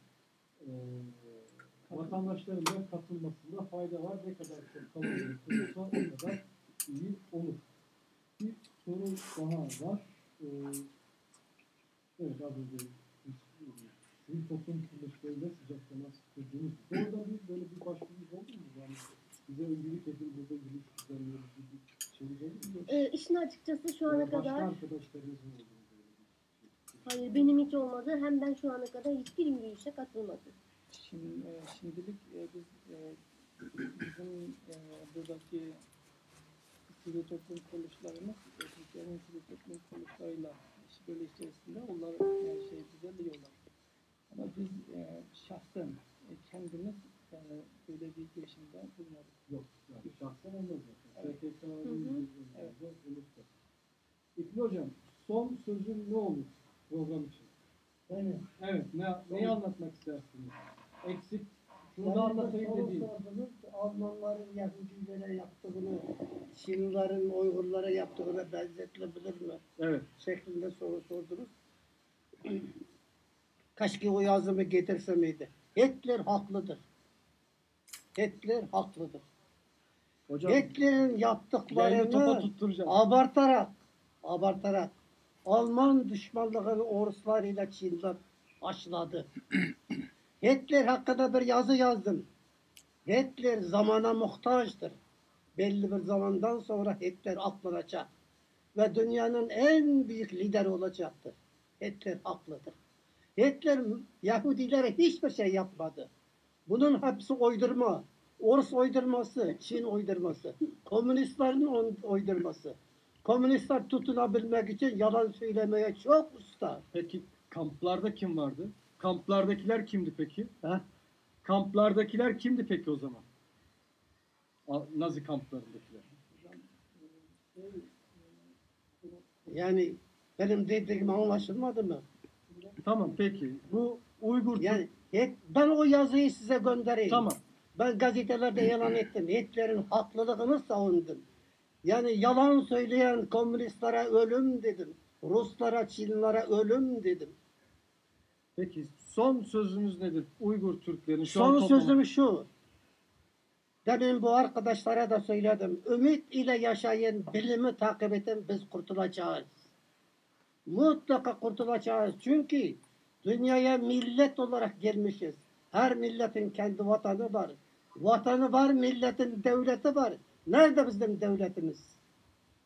Speaker 1: vatandaşların da katılmasında fayda var. Ne kadar çok kalabalık olursa o kadar iyi olur. Bir soru daha var. Evet, az önce sivil toplum kuruluşlarıyla sıcak temas kurduğunuz. Orada böyle bir başvurunuz oldu mu? Yani bize öncülük edin, burada yürüyüş düzenliyoruz gibi bir şeyiniz oldu mu?
Speaker 2: İşin açıkçası şu ana kadar
Speaker 1: Başka arkadaşlarınızın oldu mu böyle bir şey?
Speaker 2: hayır benim hiç olmadı. Hem ben şu ana kadar hiçbir yürüyüşe katılmadım.
Speaker 3: Şimdilik biz bizim buradaki sivil toplum kuruluşlarımız Türkiye'nin sivil toplum kuruluşlarıyla işbirliği içerisinde onlar düzenliyorlar. Ama biz şahsen kendimiz böyle bir girişimde bulunmadık.
Speaker 1: Yok, yani şahsen olmaz zaten.
Speaker 3: Evet.
Speaker 1: STK'nın olursa. İkli Hocam, son sözün ne olur program için? Evet, neyi anlatmak istersiniz? Eksik, şunu da anlatayım dediğim.
Speaker 4: Almanların Yahudilere yaptığını, Çinlilerin Uygurlara yaptığına benzetilebilir mi?
Speaker 1: Evet.
Speaker 4: Şeklinde soru sordunuz. Keşke o yazımı getirse miydi? Hitler haklıdır. Hitler haklıdır.
Speaker 1: Hocam,
Speaker 4: Hitler'in
Speaker 1: yayını topa
Speaker 4: yaptıklarını
Speaker 1: tutturacağım.
Speaker 4: abartarak Alman düşmanlığını Oruslarıyla Çin'den başladı. Hitler hakkında bir yazı yazdım. Hitler zamana muhtaçtır. Belli bir zamandan sonra Hitler aklanacak. Ve dünyanın en büyük lideri olacaktır. Hitler haklıdır. Hitler Yahudilere hiçbir şey yapmadı. Bunun hepsi uydurma. Orus uydurması, Çin uydurması, komünistlerin uydurması. Komünistler tutunabilmek için yalan söylemeye çok usta.
Speaker 1: Peki kamplarda kim vardı? Kamplardakiler kimdi peki?
Speaker 4: Ha?
Speaker 1: Kamplardakiler kimdi peki o zaman? Nazi kamplarındakiler.
Speaker 4: Yani benim dediğim anlaşılmadı mı?
Speaker 1: Tamam peki. Bu Uygur
Speaker 4: Yani ben o yazıyı size göndereyim.
Speaker 1: Tamam.
Speaker 4: Ben gazetelerde yalan ettim. Hitler'in haklılığını savundum. Yani yalan söyleyen komünistlere ölüm dedim. Ruslara, Çinlilere ölüm dedim.
Speaker 1: Peki son sözünüz nedir? Uygur Türklerin şu
Speaker 4: Son
Speaker 1: an
Speaker 4: sözüm şu. Demin bu arkadaşlara da söyledim. Ümit ile yaşayın, bilimi takip edin, biz kurtulacağız. Mutlaka kurtulacağız. Çünkü dünyaya millet olarak gelmişiz. Her milletin kendi vatanı var. Vatanı var, milletin devleti var. Nerede bizim devletimiz?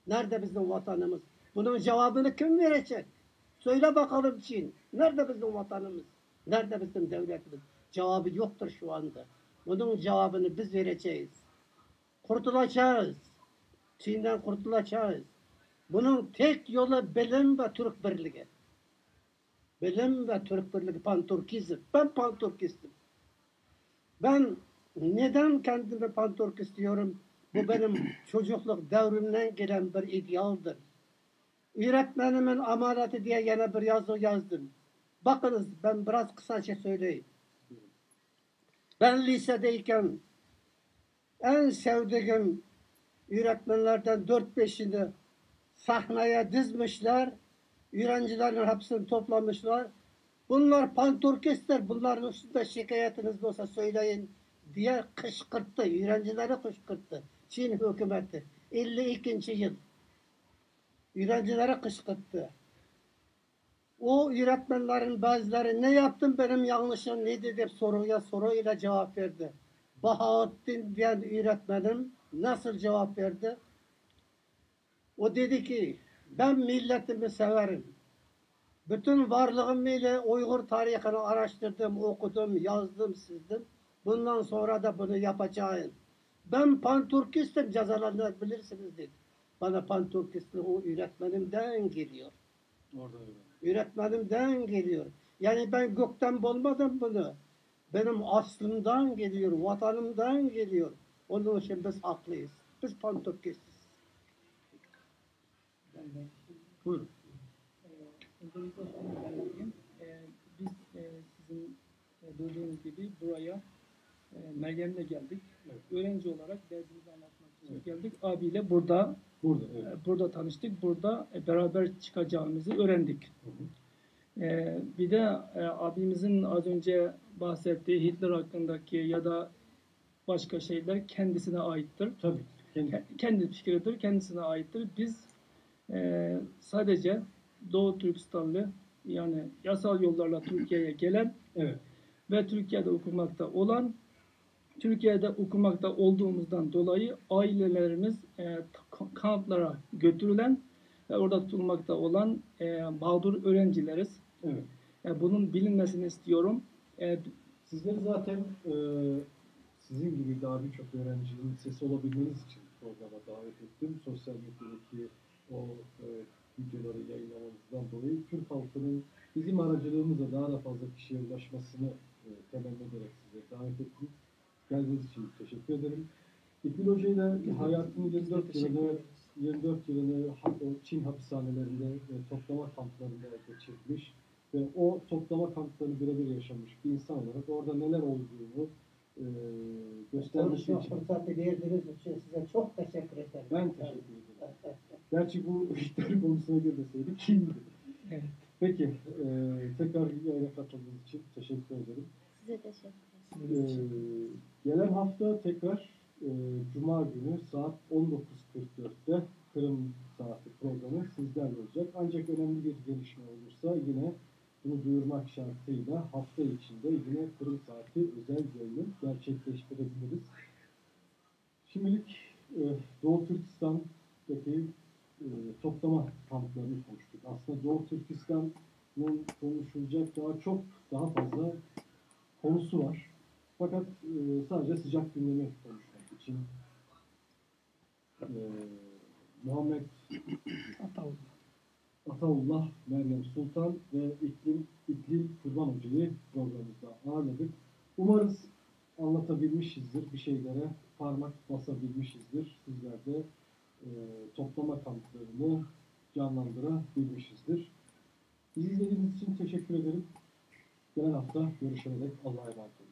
Speaker 4: Nerede bizim vatanımız? Bunun cevabını kim verecek? Söyle bakalım Çin. Nerede bizim vatanımız? Nerede bizim devletimiz? Cevabı yoktur şu anda. Bunun cevabını biz vereceğiz. Kurtulacağız. Çin'den kurtulacağız. Bunun tek yolu bilim ve Türk birliği. Bilim ve Türk birliği, panturkizm. Ben panturkistim. Ben neden kendimi panturkist diyorum? Bu benim çocukluk devrimden gelen bir idealdir. Öğretmenimin amaneti diye yine bir yazı yazdım. Bakınız ben biraz kısaca söyleyeyim. Ben lisedeyken en sevdiğim öğretmenlerden 4-5'ini sahneye dizmişler. Öğrencilerin hepsini toplamışlar. Bunlar panturkistler, bunların üstünde şikayetiniz olsa söyleyin diye kışkırttı. Öğrencileri kışkırttı. Çin hükümeti. 52. yıl. Öğrencileri kışkırttı. O öğretmenlerin bazıları ne yaptım benim yanlışım neydi diye soruyla cevap verdi. Bahattin diyen öğretmenim nasıl cevap verdi? O dedi ki ben milletimi severim. Bütün varlığım ile Uygur tarihini araştırdım, okudum, yazdım, çizdim. Bundan sonra da bunu yapacağım. Ben panturkistim, cezalandırabilirsiniz dedi. Bana panturkistlik o öğretmenimden geliyor.
Speaker 1: Orada öyle.
Speaker 4: Öğretmenimden geliyor. Yani ben gökten bulmadım bunu. Benim aslımdan geliyor, vatanımdan geliyor. Onun için biz haklıyız. Biz Pantokesiz.
Speaker 3: Ben de
Speaker 4: Buyurun.
Speaker 3: öncelikle şunu belirteyim. Biz sizin bildiğiniz gibi buraya Meryem'le geldik.
Speaker 1: Evet.
Speaker 3: Öğrenci olarak dersimizi anlatmak için geldik. Abiyle burada
Speaker 1: Burada, evet.
Speaker 3: burada tanıştık. Burada beraber çıkacağımızı öğrendik.
Speaker 1: Hı hı.
Speaker 3: Bir de abimizin az önce bahsettiği Hitler hakkındaki ya da başka şeyler kendisine aittir.
Speaker 1: Tabii.
Speaker 3: Kendi fikridir, kendisine aittir. Biz sadece Doğu Türkistanlı, yani yasal yollarla Türkiye'ye gelen
Speaker 1: Evet.
Speaker 3: ve Türkiye'de okumakta olan, Türkiye'de okumakta olduğumuzdan dolayı ailelerimiz kamplara götürülen ve orada tutulmakta olan mağdur öğrencileriz.
Speaker 1: Evet.
Speaker 3: Bunun bilinmesini istiyorum.
Speaker 1: Sizleri zaten sizin gibi daha birçok öğrencinin sesi olabilmeniz için programa davet ettim. Sosyal medyadaki o videoları yayınlamamızdan dolayı Türk halkının bizim aracılığımızla daha da fazla kişiye ulaşmasını temenni ederek size davet ettim. Geldiğiniz için teşekkür ederim. İkbal Hoca ile hayatının 24 yılını Çin hapishanelerinde toplama kamplarında geçirmiş ve o toplama kamplarını birebir yaşamış bir insan olarak orada neler olduğunu göstermesi
Speaker 4: Konuşma
Speaker 1: için.
Speaker 4: fırsatı verdiğiniz için size çok teşekkür ederim.
Speaker 1: Ben teşekkür ederim. Gerçi bu ihtar konusuna girmeseydik kimdi?
Speaker 3: Evet.
Speaker 1: Peki, tekrar yayına katıldığınız için teşekkür ederim.
Speaker 2: Size teşekkür ederim.
Speaker 1: Gelen hafta tekrar Cuma günü saat 19.44'te Kırım Saati programı sizlerle olacak. Ancak önemli bir gelişme olursa yine bunu duyurmak şartıyla hafta içinde yine Kırım Saati özel yayını gerçekleştirebiliriz. Şimdilik Doğu Türkistan'daki toplama kamplarını konuştuk. Aslında Doğu Türkistan'ın konuşulacak daha fazla konusu var. Fakat sadece sıcak gündemi konuşmak için Muhammed Ataullah, Meryem Sultan ve İklim Kurban Hoca'yı programımızda ağırladık. Umarız anlatabilmişizdir, bir şeylere parmak basabilmişizdir. Sizler de toplama kamplarını canlandırabilmişizdir. Bizi izlediğiniz için teşekkür ederim. Gelen hafta görüşene dek Allah'a emanet olun.